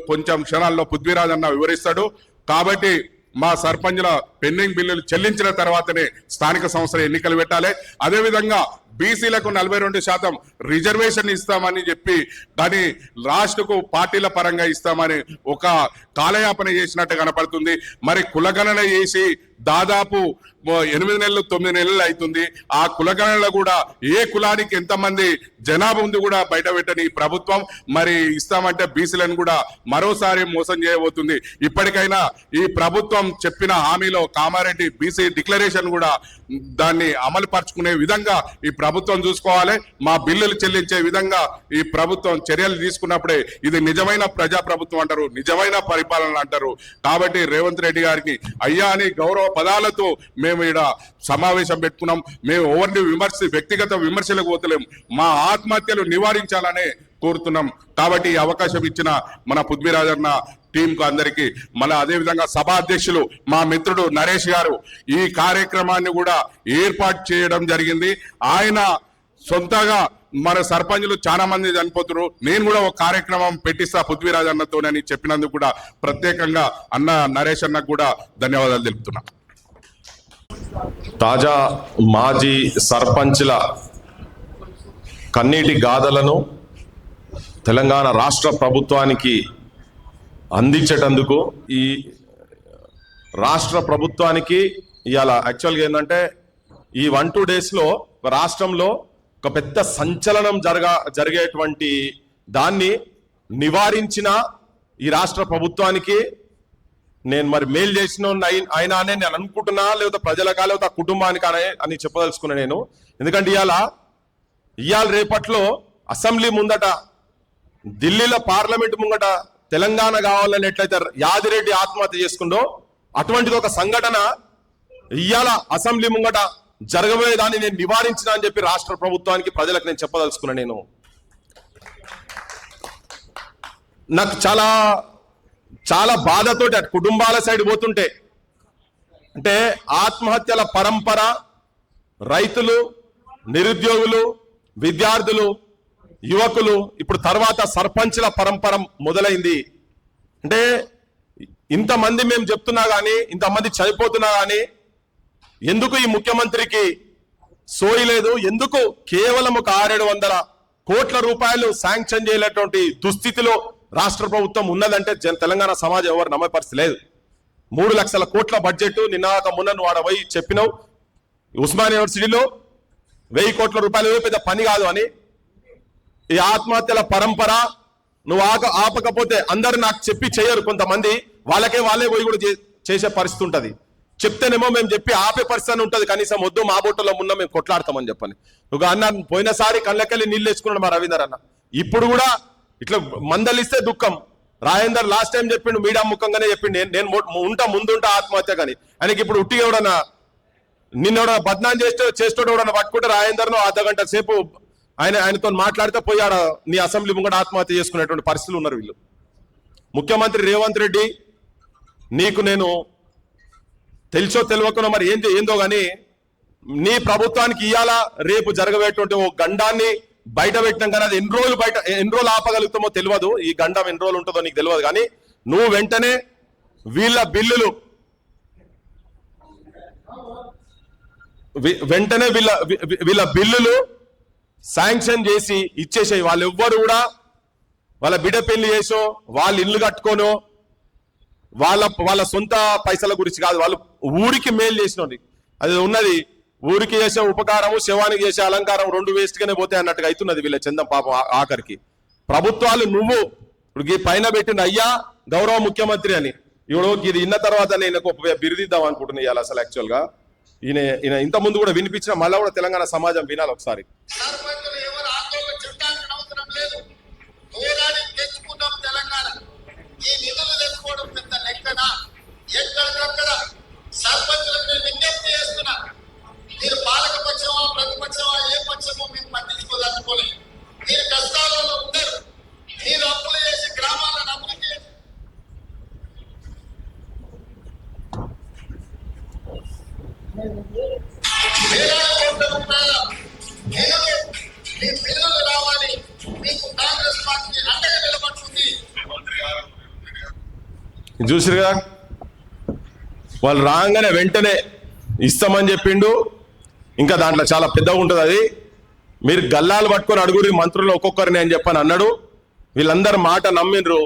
కొంచెం క్షణాల్లో పృథ్వీరాజన్న వివరిస్తాడు. కాబట్టి మా సర్పంచుల పెండింగ్ బిల్లులు చెల్లించిన తర్వాతనే స్థానిక సంస్థల ఎన్నికలు పెట్టాలి. అదేవిధంగా బీసీలకు 42% రిజర్వేషన్ ఇస్తామని చెప్పి దాని రాష్ట్రకు పార్టీల పరంగా ఇస్తామని ఒక కాలయాపన చేసినట్టు కనపడుతుంది. మరి కులగణన చేసి దాదాపు 8 నెలలు 9 నెలలు అవుతుంది. ఆ కులగణనలో కూడా ఏ కులానికి ఎంతమంది జనాభా ఉంది కూడా బయట పెట్టని ప్రభుత్వం మరి ఇస్తామంటే బీసీలను కూడా మరోసారి మోసం చేయబోతుంది. ఇప్పటికైనా ఈ ప్రభుత్వం చెప్పిన హామీలో కామారెడ్డి బీసీ డిక్లరేషన్ కూడా దాన్ని అమలు పరుచుకునే విధంగా ఈ ప్రభుత్వం చూసుకోవాలి. మా బిల్లులు చెల్లించే విధంగా ఈ ప్రభుత్వం చర్యలు తీసుకున్నప్పుడే ఇది నిజమైన ప్రజా ప్రభుత్వం అంటారు, నిజమైన పరిపాలన అంటారు. కాబట్టి రేవంత్ రెడ్డి గారికి అయ్యా అని గౌరవ పదాలతో మేము ఇక్కడ సమావేశం పెట్టుకున్నాం. మేము ఎవరిని వ్యక్తిగత విమర్శలకు పోతలేము, మా ఆత్మహత్యలు నివారించాలనే కోరుతున్నాం. కాబట్టి ఈ అవకాశం ఇచ్చిన మన పృథ్వీరాజన్న టీంకు అందరికీ, మళ్ళీ అదేవిధంగా సభా అధ్యక్షులు మా మిత్రుడు నరేష్ గారు ఈ కార్యక్రమాన్ని కూడా ఏర్పాటు చేయడం జరిగింది. ఆయన సొంతగా మన సర్పంచులు చాలా మంది చనిపోతున్నారు, నేను కూడా ఒక కార్యక్రమం పెట్టిస్తా పృథ్వీరాజ్ అన్నతోనని చెప్పినందుకు కూడా ప్రత్యేకంగా అన్న నరేష్ అన్నకు కూడా ధన్యవాదాలు తెలుపుతున్నా. తాజా మాజీ సర్పంచ్ల కన్నీటి గాథలను తెలంగాణ రాష్ట్ర ప్రభుత్వానికి అందించేటందుకు ఈ రాష్ట్ర ప్రభుత్వానికి ఇవాళ యాక్చువల్గా ఏంటంటే ఈ 1-2 డేస్లో రాష్ట్రంలో ఒక పెద్ద సంచలనం జరిగేటువంటి దాన్ని నివారించిన ఈ రాష్ట్ర ప్రభుత్వానికి నేను మరి మేలు చేసిన అయినా అని నేను అనుకుంటున్నా, లేదా ప్రజలకా లేదా కుటుంబానికి అని చెప్పదలుచుకున్నా నేను. ఎందుకంటే ఇవాళ రేపట్లో అసెంబ్లీ ముందట ఢిల్లీలో పార్లమెంట్ ముంగట తెలంగాణ కావాలని ఎట్లయితే యాదిరెడ్డి ఆత్మహత్య చేసుకుందో అటువంటిది ఒక సంఘటన ఇవాళ అసెంబ్లీ ముంగట జరగబోయేదాన్ని నేను నివారించిన అని చెప్పి రాష్ట్ర ప్రభుత్వానికి ప్రజలకు నేను చెప్పదలుచుకున్నా. నేను నాకు చాలా చాలా బాధతోటి అటు కుటుంబాల సైడ్ పోతుంటే, అంటే ఆత్మహత్యల పరంపర, రైతులు, నిరుద్యోగులు, విద్యార్థులు, యువకులు, ఇప్పుడు తర్వాత సర్పంచ్ల పరంపర మొదలైంది. అంటే ఇంతమంది మేము చెప్తున్నా కానీ, ఇంతమంది చనిపోతున్నా కానీ ఎందుకు ఈ ముఖ్యమంత్రికి సోయి లేదు? ఎందుకు కేవలం ఒక 600-700 కోట్ల రూపాయలు శాంక్షన్ చేయలేటువంటి దుస్థితిలో రాష్ట్ర ప్రభుత్వం ఉన్నదంటే తెలంగాణ సమాజం ఎవరు నమ్మే పరిస్థితి లేదు. 3 లక్షల కోట్ల బడ్జెట్ నిన్నాక మొన్న నువ్వు ఆడ పోయి చెప్పినావు ఉస్మానియా యూనివర్సిటీలో 1000 కోట్ల రూపాయలు పెద్ద పని కాదు అని. ఈ ఆత్మహత్యల పరంపర నువ్వు ఆపకపోతే అందరు నాకు చెప్పి చేయరు, కొంతమంది వాళ్ళే పోయి కూడా చేసే పరిస్థితి ఉంటుంది. చెప్తేనేమో మేము చెప్పి ఆపే పరిస్థితి ఉంటుంది, కనీసం వద్దు మా బొట్టలో ఉన్న మేము కొట్లాడతామని చెప్పని. ఒక అన్న పోయినసారి కళ్ళకెళ్ళి నీళ్ళు వేసుకున్నాడు మా రవీందర్ అన్న, ఇప్పుడు కూడా ఇట్లా మందలిస్తే దుఃఖం. రాజేందర్ లాస్ట్ టైం చెప్పిండు, మీడియా ముఖంగానే చెప్పిండు, నేను ముందుంటా ఆత్మహత్య కానీ. ఆయనకి ఇప్పుడు ఉట్టిగా ఎవడన్నా నిన్న బద్నాం చేసేటోడు ఎవడన్నా పట్టుకుంటే రాజేందర్ను అర్ధగంట సేపు ఆయనతో మాట్లాడితే పోయాడ నీ అసెంబ్లీ ముంగట ఆత్మహత్య చేసుకునేటువంటి పరిస్థితులు ఉన్నారు వీళ్ళు. ముఖ్యమంత్రి రేవంత్ రెడ్డి, నీకు నేను తెలుసో తెలియకుండా మరి ఏందో కానీ నీ ప్రభుత్వానికి ఇవాళ రేపు జరగబోయేటువంటి ఓ గండాన్ని బయట పెట్టినాం కానీ అది ఎన్ని రోజులు ఆపగలుగుతామో తెలియదు. ఈ గండం ఎన్ని రోజులు ఉంటుందో నీకు తెలియదు. కానీ నువ్వు వెంటనే వీళ్ళ బిల్లులు శాంక్షన్ చేసి ఇచ్చేసాయి. వాళ్ళు ఎవ్వరు కూడా వాళ్ళ బిడ్డ పెళ్లి చేసో, వాళ్ళు ఇల్లు కట్టుకోనో, వాళ్ళ సొంత పైసల గురించి కాదు, వాళ్ళు ఊరికి మేలు చేసినది. అది ఉన్నది, ఊరికి చేసే ఉపకారము శవానికి చేసే అలంకారం 2 వేస్ట్ గానే పోతాయి అన్నట్టుగా అవుతున్నది వీళ్ళ చందం పాపం. ఆఖరికి ప్రభుత్వాలు నువ్వు ఇప్పుడు పైన పెట్టిన అయ్యా గౌరవ ముఖ్యమంత్రి అని, ఇప్పుడు ఇది ఇన్న తర్వాత నేను బిరుదిద్దాం అనుకుంటున్నా ఇవాళ. అసలు యాక్చువల్ గా ఈయన ఇంత ముందు కూడా వినిపించిన, మళ్ళా కూడా తెలంగాణ సమాజం వినాలి ఒకసారి. తెలంగాణ ఈ నిధులు తెచ్చుకోవడం పెద్ద లెక్కన ఎక్కడికక్కడ సర్పంచులకు నేను విజ్ఞప్తి చేస్తున్నా, మీరు పాలక పక్షమా ప్రతిపక్షమా ఏ పక్షమో మీరు పట్టించుకోదనుకోలేదు. మీరు కష్టాలలో ఉన్నారు, మీరు అప్పులు చేసి గ్రామాలను అభివృద్ధి చేసి వేలాది కోట్ల రూపాయల నిధులు మీ పిల్లలు రావాలి, మీకు కాంగ్రెస్ పార్టీ అండగా నిలబడుతుంది. చూసిరుగా వాళ్ళు రాగానే వెంటనే ఇస్తామని చెప్పిండు. ఇంకా దాంట్లో చాలా పెద్దగా ఉంటుంది అది. మీరు గల్లాలు పట్టుకొని అడుగురి మంత్రులు ఒక్కొక్కరిని అని చెప్పని అన్నాడు. వీళ్ళందరూ మాట నమ్మిండ్రు.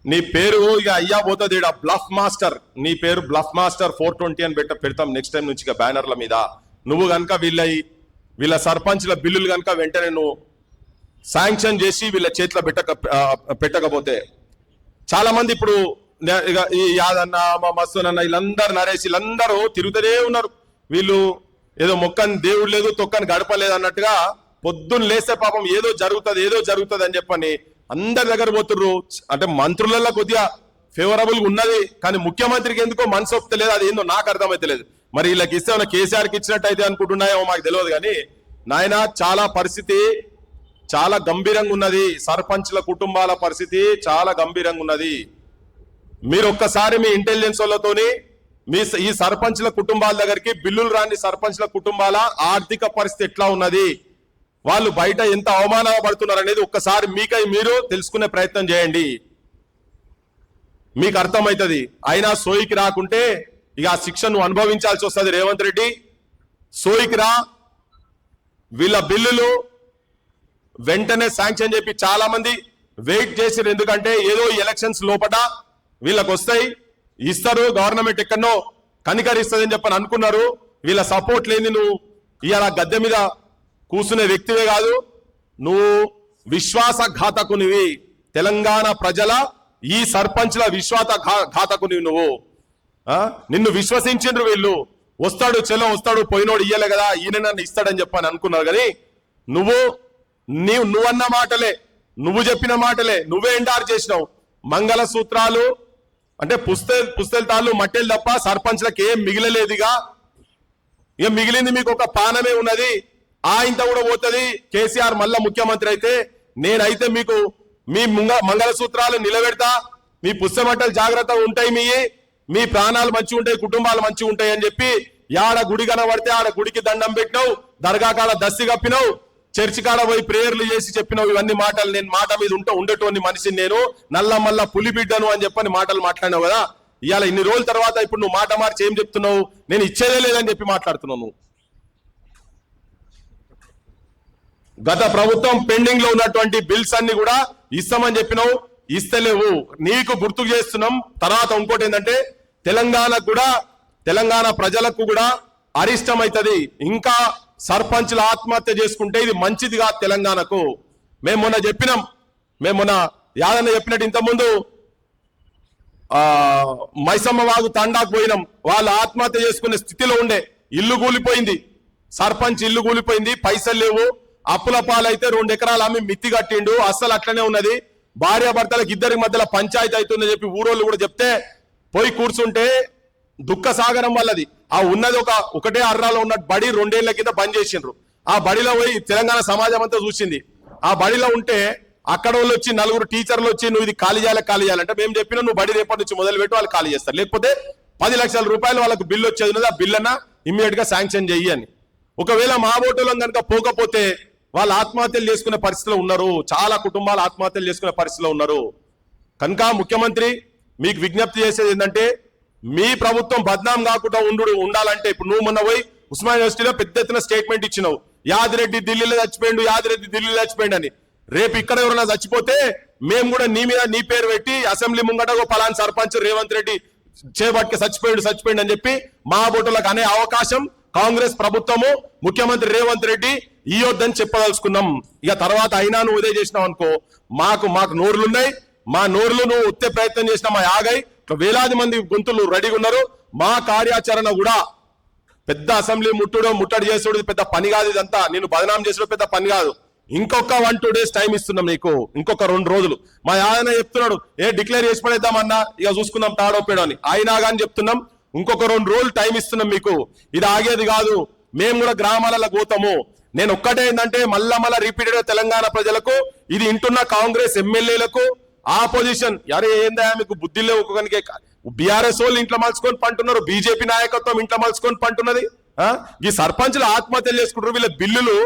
నీ పేరు ఇక అయ్యా పోతుంది, ఇక బ్లఫ్ మాస్టర్, నీ పేరు బ్లఫ్ మాస్టర్ 420 అని పెడతాం నెక్స్ట్ టైం నుంచి ఇక బ్యానర్ల మీద. నువ్వు కనుక వీళ్ళ సర్పంచ్ల బిల్లులు కనుక వెంటనే నువ్వు శాంక్షన్ చేసి వీళ్ళ చేతిలో పెట్టకపోతే, చాలా మంది ఇప్పుడు ఇక ఈ యాదన్న మా మస్తునన్న వీళ్ళందరూ నరేష్ వీళ్ళందరూ తిరుగుతూనే ఉన్నారు. వీళ్ళు ఏదో మొక్కని దేవుడు లేదు తొక్కని గడపలేదు అన్నట్టుగా పొద్దున్న లేస్తే పాపం ఏదో జరుగుతుంది అని చెప్పని అందరి దగ్గర పోతుర్రు. అంటే మంత్రులలో కొద్దిగా ఫేవరబుల్గా ఉన్నది, కానీ ముఖ్యమంత్రికి ఎందుకో మనసు ఒప్పుతలేదు. అది ఏందో నాకు అర్థమైతలేదు. మరి వీళ్ళకి ఇస్తే ఉన్న కేసీఆర్కి ఇచ్చినట్టు అయితే అనుకుంటున్నాయేమో మాకు తెలియదు. కానీ నాయన చాలా పరిస్థితి చాలా గంభీరంగా ఉన్నది. సర్పంచ్ల కుటుంబాల పరిస్థితి చాలా గంభీరంగా ఉన్నది. మీరు ఒక్కసారి మీ ఇంటెలిజెన్స్ వాళ్ళతోని ఈ సర్పంచ్ల కుటుంబాల దగ్గరికి, బిల్లులు రాని సర్పంచ్ల కుటుంబాల ఆర్థిక పరిస్థితి ఎట్లా ఉన్నది, వాళ్ళు బయట ఎంత అవమానపడుతున్నారు అనేది ఒక్కసారి మీకై మీరు తెలుసుకునే ప్రయత్నం చేయండి, మీకు అర్థమవుతుంది. అయినా సోయికి రాకుంటే ఇక ఆ శిక్షను అనుభవించాల్సి వస్తుంది. రేవంత్ రెడ్డి సోయికి రా, వీళ్ళ బిల్లులు వెంటనే శాంక్షన్ చెప్పి చాలా మంది వెయిట్ చేసిరు. ఎందుకంటే ఏదో ఎలక్షన్స్ లోపల వీళ్ళకి వస్తాయి, ఇస్తారు, గవర్నమెంట్ ఎక్కడనో కనికరిస్తుంది అని చెప్పని అనుకున్నారు. వీళ్ళ సపోర్ట్ లేని నువ్వు ఇవాళ గద్దె మీద కూర్చునే వ్యక్తివే కాదు, నువ్వు విశ్వాసఘాతకునివి. తెలంగాణ ప్రజల ఈ సర్పంచ్ల విశ్వాసఘాతకునివి నువ్వు. నిన్ను విశ్వసించిండ్రు వీళ్ళు. వస్తాడు పోయినోడు ఇయ్యలే కదా, ఈయన నన్ను ఇస్తాడని చెప్పని అనుకున్నారు. కానీ నువ్వన్న మాటలే, నువ్వు చెప్పిన మాటలే నువ్వే ఎండార్ చేసినావు. మంగళ సూత్రాలు అంటే పుస్తెల్తాళ్ళు మట్టెలు తప్ప సర్పంచ్లకు ఏం మిగిలలేదుగా. ఇక మిగిలింది మీకు ఒక పానమే ఉన్నది. ఆ ఇంత కూడా పోతుంది. కేసీఆర్ మళ్ళా ముఖ్యమంత్రి అయితే నేనైతే మీకు మీ మంగళ సూత్రాలు నిలబెడతా, మీ పుస్తమట్టలు జాగ్రత్తగా ఉంటాయి, మీ ప్రాణాలు మంచిగా ఉంటాయి, కుటుంబాలు మంచిగా ఉంటాయి అని చెప్పి ఆడ గుడి కనబడితే ఆడ గుడికి దండం పెట్టినావు, దర్గా కాడ దస్తి కప్పినావు, చర్చి కాడ పోయి ప్రేయర్లు చేసి చెప్పినావు. ఇవన్నీ మాటలు నేను మాట మీద ఉండేటువంటి మనిషిని, నేను నల్ల మల్ల పులి బిడ్డను అని చెప్పని మాటలు మాట్లాడినావు కదా. ఇవాళ ఇన్ని రోజుల తర్వాత ఇప్పుడు నువ్వు మాట మార్చి ఏం చెప్తున్నావు? నేను ఇచ్చేదే లేదని చెప్పి మాట్లాడుతున్నావు. నువ్వు గత ప్రభుత్వం పెండింగ్ లో ఉన్నటువంటి బిల్స్ అన్ని కూడా ఇస్తామని చెప్పినావు, ఇస్తలేవు. నీకు గుర్తుకు చేస్తున్నాం. తర్వాత ఇంకోటి ఏంటంటే తెలంగాణ ప్రజలకు కూడా అరిష్టం అవుతుంది. ఇంకా సర్పంచ్లు ఆత్మహత్య చేసుకుంటే ఇది మంచిది కాదు తెలంగాణకు. మేము మొన్న యాదన్న చెప్పినట్టు ఇంతకుముందు మైసమ్మ వాగు తండాకు పోయినాం. వాళ్ళు ఆత్మహత్య చేసుకునే స్థితిలో ఉండే, ఇల్లు కూలిపోయింది, సర్పంచ్ ఇల్లు కూలిపోయింది, పైసలు లేవు, అప్పుల పాలైతే 2 ఎకరాలు అమ్మి మిత్తి కట్టిండు. అస్సలు అట్లనే ఉన్నది. భార్యాభర్తలకు ఇద్దరికి మధ్యలో పంచాయతీ అవుతుందని చెప్పి ఊరోళ్ళు కూడా చెప్తే పోయి కూర్చుంటే దుఃఖ సాగరం వల్లది. ఆ ఉన్నది ఒకటే అర్రాలో ఉన్న బడి 2 ఏళ్ల కింద బంద్ చేసిండ్రు. ఆ బడిలో పోయి తెలంగాణ సమాజం అంతా చూసింది. ఆ బడిలో ఉంటే అక్కడ వాళ్ళు వచ్చి 4 టీచర్లు వచ్చి నువ్వు ఇది ఖాళీ చేయాలంటే మేము చెప్పినా నువ్వు బడి రేపటి నుంచి మొదలు పెట్టి వాళ్ళు ఖాళీ చేస్తారు, లేకపోతే 10 లక్షల రూపాయలు వాళ్ళకు బిల్లు వచ్చేది ఉన్నది, ఆ బిల్ అన్న ఇమ్మీడియట్ గా శాంక్షన్ చెయ్యి అని. ఒకవేళ మా ఓటులో కనుక పోకపోతే వాళ్ళు ఆత్మహత్యలు చేసుకునే పరిస్థితిలో ఉన్నారు. చాలా కుటుంబాలు ఆత్మహత్యలు చేసుకునే పరిస్థితిలో ఉన్నారు. కనుక ముఖ్యమంత్రి మీకు విజ్ఞప్తి చేసేది ఏంటంటే మీ ప్రభుత్వం బద్నాం కాకుండా ఉండాలంటే ఇప్పుడు నువ్వు మొన్న పోయి ఉస్మానియా యూనివర్సిటీలో పెద్ద ఎత్తున స్టేట్మెంట్ ఇచ్చినావు, యాదిరెడ్డి ఢిల్లీలో చచ్చిపోయిండు అని. రేపు ఇక్కడ ఎవరైనా చచ్చిపోతే మేము కూడా నీ పేరు పెట్టి అసెంబ్లీ ముంగట పలానా సర్పంచ్ రేవంత్ రెడ్డి చేపట్టుకు చచ్చిపోయిండు అని చెప్పి మా బోటులకు అనే అవకాశం కాంగ్రెస్ ప్రభుత్వము ముఖ్యమంత్రి రేవంత్ రెడ్డి ఇయ్యొద్దని చెప్పదలుచుకున్నాం. ఇక తర్వాత అయినా నువ్వు ఇదే చేసినావు అనుకో, మాకు నోరులున్నాయి, మా నోరులు నువ్వు ఉత్తే ప్రయత్నం చేసినా మా ఆగాయి. వేలాది మంది గొంతులు రెడీగా ఉన్నారు. మా కార్యాచరణ కూడా పెద్ద అసెంబ్లీ ముట్టడి చేసుడు పెద్ద పని కాదు. ఇదంతా నేను బదనాం చేసుడు పెద్ద పని కాదు. ఇంకొక 1-2 డేస్ టైం ఇస్తున్నాం నీకు, ఇంకొక 2 రోజులు. మా ఆయన చెప్తున్నాడు డిక్లేర్ చేసి పడేద్దామన్నా, ఇక చూసుకుందాం తాడో పేడో అని. అయినా కానీ చెప్తున్నాం ఇంకొక 2 రోజులు టైం ఇస్తున్నాం మీకు. ఇది ఆగేది కాదు, మేము కూడా గ్రామాలలో పోతాము. నేను ఒక్కటే ఏంటంటే మళ్ళా రిపీటెడ్ గా తెలంగాణ ప్రజలకు ఇది ఇంటున్న కాంగ్రెస్ ఎమ్మెల్యేలకు ఆపోజిషన్ ఏందా మీకు బుద్ధి లేవు. బీఆర్ఎస్ వాళ్ళు ఇంట్లో మలుచుకొని పంటున్నారు, బీజేపీ నాయకత్వం ఇంట్లో మలుచుకొని పంటున్నది. ఈ సర్పంచ్లు ఆత్మహత్యలు చేసుకుంటారు. వీళ్ళ బిల్లులు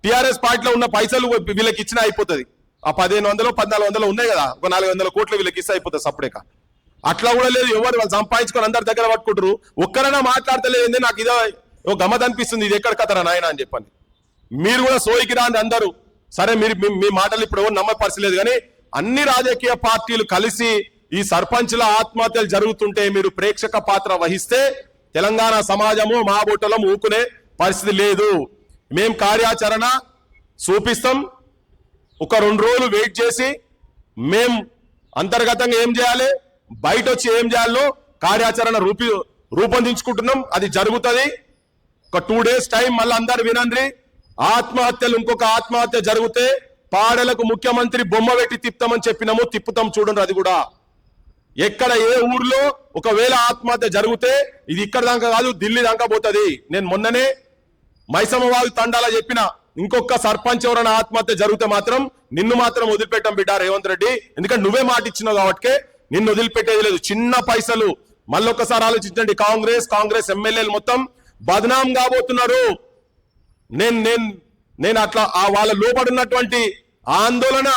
టీఆర్ఎస్ పార్టీలో ఉన్న పైసలు వీళ్ళకి ఇచ్చినా అయిపోతుంది. ఆ 1500 1400 ఉన్నాయి కదా, ఒక 400 కోట్లు వీళ్ళకి ఇస్తే అయిపోతుంది సపరేక. అట్లా కూడా లేదు. ఎవరు వాళ్ళు సంపాదించుకొని అందరి దగ్గర పట్టుకుంటారు. ఒక్కరైనా మాట్లాడతలేదు. నాకు ఇదో గమ్మత్ అనిపిస్తుంది, ఇది ఎక్కడ కథరా నాయన అని చెప్పండి. మీరు కూడా సోయికి రాండి అందరూ. సరే మీ మాటలు ఇప్పుడు ఎవరు నమ్మపరచలేదు, కానీ అన్ని రాజకీయ పార్టీలు కలిసి ఈ సర్పంచ్ల ఆత్మహత్యలు జరుగుతుంటే మీరు ప్రేక్షక పాత్ర వహిస్తే తెలంగాణ సమాజము మా బొట్టలో ఊకునే పరిస్థితి లేదు. మేం కార్యాచరణ చూపిస్తాం. ఒక 2 రోజులు వెయిట్ చేసి మేం అంతర్గతంగా ఏం చేయాలి, బయట వచ్చి ఏం చేయాలో కార్యాచరణ రూపొందించుకుంటున్నాం. అది జరుగుతుంది. ఒక 2 డేస్ టైం మళ్ళీ అందరు వినండి. ఆత్మహత్యలు ఇంకొక ఆత్మహత్య జరిగితే పాడలకు ముఖ్యమంత్రి బొమ్మ పెట్టి తిప్పుతామని చెప్పినాము, తిప్పుతాం చూడండి. అది కూడా ఎక్కడ ఏ ఊర్లో ఒకవేళ ఆత్మహత్య జరిగితే ఇది ఇక్కడ దాకా కాదు, ఢిల్లీ దాకా పోతుంది. నేను మొన్ననే మైసమ్మ వాగు తండాలా చెప్పిన, ఇంకొక సర్పంచ్ ఎవరైనా ఆత్మహత్య జరిగితే మాత్రం నిన్ను మాత్రం వదిలిపెట్టాం బిడ్డ రేవంత్ రెడ్డి. ఎందుకంటే నువ్వే మాట ఇచ్చినావు కాబట్టి నిన్ను వదిలిపెట్టేది లేదు. చిన్న పైసలు మళ్ళొక్కసారి ఆలోచించండి. కాంగ్రెస్ ఎమ్మెల్యేలు మొత్తం బదనాం కాబోతున్నారు. నేను అట్లా వాళ్ళ లోపడున్నటువంటి ఆందోళన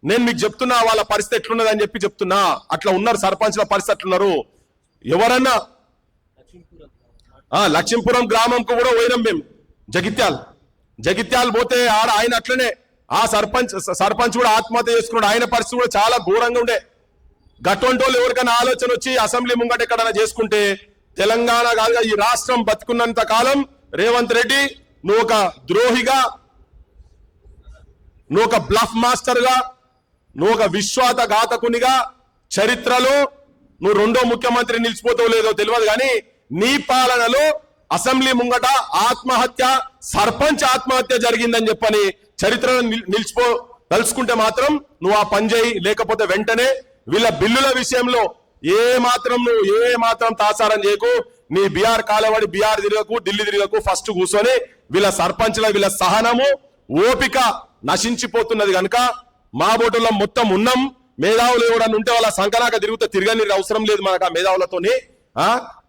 నేను మీకు చెప్తున్నా. వాళ్ళ పరిస్థితి ఎట్లున్నది అని చెప్పి చెప్తున్నా. అట్లా ఉన్నారు సర్పంచ్ల పరిస్థితి అట్లున్నారు. ఎవరన్నా లక్ష్మీపురం గ్రామంకు కూడా పోయినాం మేము. జగిత్యాల పోతే ఆయన అట్లనే ఆ సర్పంచ్ కూడా ఆత్మహత్య చేసుకున్నాడు. ఆయన పరిస్థితి కూడా చాలా ఘోరంగా ఉండే. గట్టొంటోళ్ళు ఎవరికైనా ఆలోచన వచ్చి అసెంబ్లీ ముంగట ఎక్కడైనా చేసుకుంటే తెలంగాణ కాదుగా ఈ రాష్ట్రం బతుకున్నంత కాలం రేవంత్ రెడ్డి నువ్వు ఒక ద్రోహిగా, నువ్వు ఒక బ్లఫ్ మాస్టర్ గా, నువ్వు ఒక విశ్వాసఘాతకునిగా చరిత్రలో నువ్వు 2వ ముఖ్యమంత్రి నిలిచిపోతావు లేదో తెలియదు, కానీ నీ పాలనలో అసెంబ్లీ ముంగట సర్పంచ్ ఆత్మహత్య జరిగిందని చెప్పని చరిత్రలో తలుచుకుంటే మాత్రం నువ్వు ఆ పని చేయి, లేకపోతే వెంటనే వీళ్ళ బిల్లుల విషయంలో ఏ మాత్రం తాసారం చేయకు. నీ బీఆర్ కాలవాడి బీఆర్ తిరగకు, ఢిల్లీ తిరగకు, ఫస్ట్ కూర్చొని వీళ్ళ సర్పంచ్ల వీళ్ళ సహనము ఓపిక నశించిపోతున్నది కనుక మా బోటులో మొత్తం ఉన్నాం. మేధావులు ఎవడన్నా ఉంటే వాళ్ళ సంకనాక తిరగని అవసరం లేదు మనకు ఆ మేధావులతోని.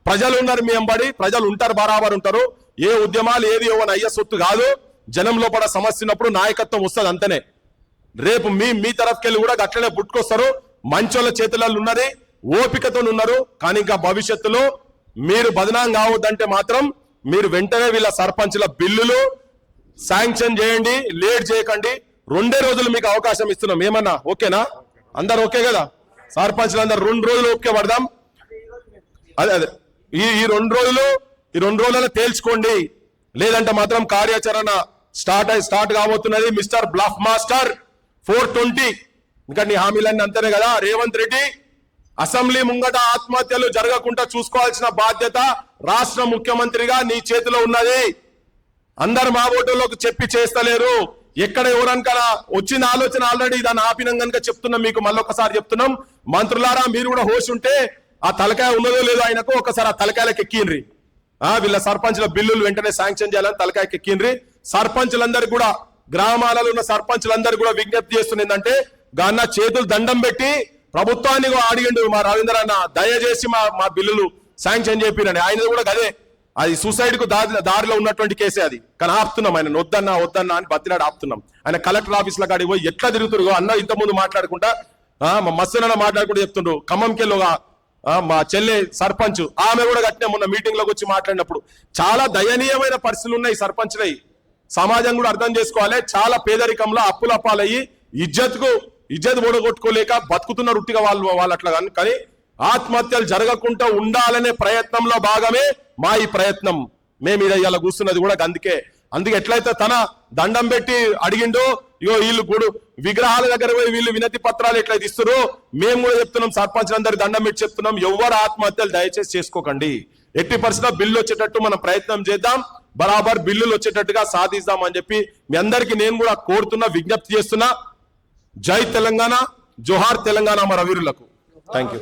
ప్రజలు ఉన్నారు మీ ఎంబడి, ప్రజలు ఉంటారు, బరాబర్ ఉంటారు. ఏ ఉద్యమాలు ఏది ఎవరి అయ్య సొత్తు కాదు. జనం లోపల సమస్య ఉన్నప్పుడు నాయకత్వం వస్తుంది అంతనే. రేపు మీ తరఫుకెళ్ళి కూడా అట్లనే పుట్టుకొస్తారు. మంచోళ్ళ చేతులలో ఉన్నది, ఓపికతో ఉన్నారు. కానీ ఇంకా భవిష్యత్తులో మీరు బదనాం కావద్దంటే మాత్రం మీరు వెంటనే వీళ్ళ సర్పంచ్ల బిల్లులు శాంక్షన్ చేయండి, లేట్ చేయకండి. 2 రోజులు మీకు అవకాశం ఇస్తున్నాం. ఏమన్నా ఓకేనా? అందరు ఓకే కదా? సర్పంచ్లు అందరు 2 రోజులు ఓకే పడదాం. అదే ఈ 2 రోజులలో తేల్చుకోండి. లేదంటే మాత్రం కార్యాచరణ స్టార్ట్ కాబోతున్నది. మిస్టర్ బ్లఫ్ మాస్టర్ 420 ఇంకా నీ హామీలన్నీ అంతనే కదా. రేవంత్ రెడ్డి అసెంబ్లీ ముంగట ఆత్మహత్యలు జరగకుండా చూసుకోవాల్సిన బాధ్యత రాష్ట్ర ముఖ్యమంత్రిగా నీ చేతిలో ఉన్నది. అందరు మా ఓటర్లోకి చెప్పి చేస్తలేరు. ఎక్కడ ఎవరనుకలా వచ్చిన ఆలోచన ఆల్రెడీ దాన్ని ఆపినం కనుక చెప్తున్నాం. మీకు మళ్ళొకసారి చెప్తున్నాం, మంత్రులారా మీరు కూడా హోష్ ఉంటే ఆ తలకాయ ఉన్నదో లేదో ఆయనకు ఒకసారి ఆ తలకాయలకు ఎక్కిండ్రి. వీళ్ళ సర్పంచ్ల బిల్లులు వెంటనే శాంక్షన్ చేయాలని తలకాయకి ఎక్కిండ్రి. సర్పంచ్లందరూ కూడా, గ్రామాలలో ఉన్న సర్పంచ్లందరూ కూడా విజ్ఞప్తి చేస్తున్న ఏంటంటే, గాన్న చేతులు దండం పెట్టి ప్రభుత్వాన్ని అడిగిండు మా రవీంద్ర అన్న, దయచేసి మా బిల్లులు శాంక్షన్ చేపిరని. ఆయన కూడా అదే, అది సూసైడ్ కు దారిలో ఉన్నటువంటి కేసే అది. కానీ ఆపుతున్నాం, ఆయన వద్దన్నా అని బతిలాడు ఆపుతున్నాం. ఆయన కలెక్టర్ ఆఫీస్ లో కాడికి పోయి ఎట్లా తిరుగుతురు అన్న ఇంతకుముందు మాట్లాడుకుంటా మా మస్తన మాట్లాడుకుంటూ చెప్తుండ్రు. ఖమ్మంకెళ్ళి మా చెల్లె సర్పంచ్, ఆమె కూడా గట్టినే మొన్న మీటింగ్ లోకి వచ్చి మాట్లాడినప్పుడు చాలా దయనీయమైన పరిస్థితులు ఉన్నాయి సర్పంచ్లై. సమాజం కూడా అర్థం చేసుకోవాలి. చాలా పేదరికంలో అప్పులపాలయ్యి ఇజ్జత్ ఓడగొట్టుకోలేక బతుకుతున్న రుట్టిగా వాళ్ళు అట్లా. కానీ ఆత్మహత్యలు జరగకుండా ఉండాలనే ప్రయత్నంలో భాగమే మా ఈ ప్రయత్నం. మేము ఇలా కూర్చున్నది కూడా అందుకే ఎట్లయితే తన దండం పెట్టి అడిగిండో, వీళ్ళు కూడా విగ్రహాల దగ్గర పోయి వీళ్ళు వినతి పత్రాలు ఎట్లయితే ఇస్తారో మేము కూడా చెప్తున్నాం. సర్పంచ్లందరూ దండం పెట్టి చెప్తున్నాం, ఎవరు ఆత్మహత్యలు దయచేసి చేసుకోకండి. ఎట్టి పరిస్థితుల్లో బిల్లు వచ్చేటట్టు మనం ప్రయత్నం చేద్దాం. బరాబర్ బిల్లులు వచ్చేటట్టుగా సాధిద్దాం అని చెప్పి మీ అందరికీ నేను కూడా కోరుతున్నా, విజ్ఞప్తి చేస్తున్నా. జై తెలంగాణ, జోహార్ తెలంగాణ మన వీరులకు. Thank you.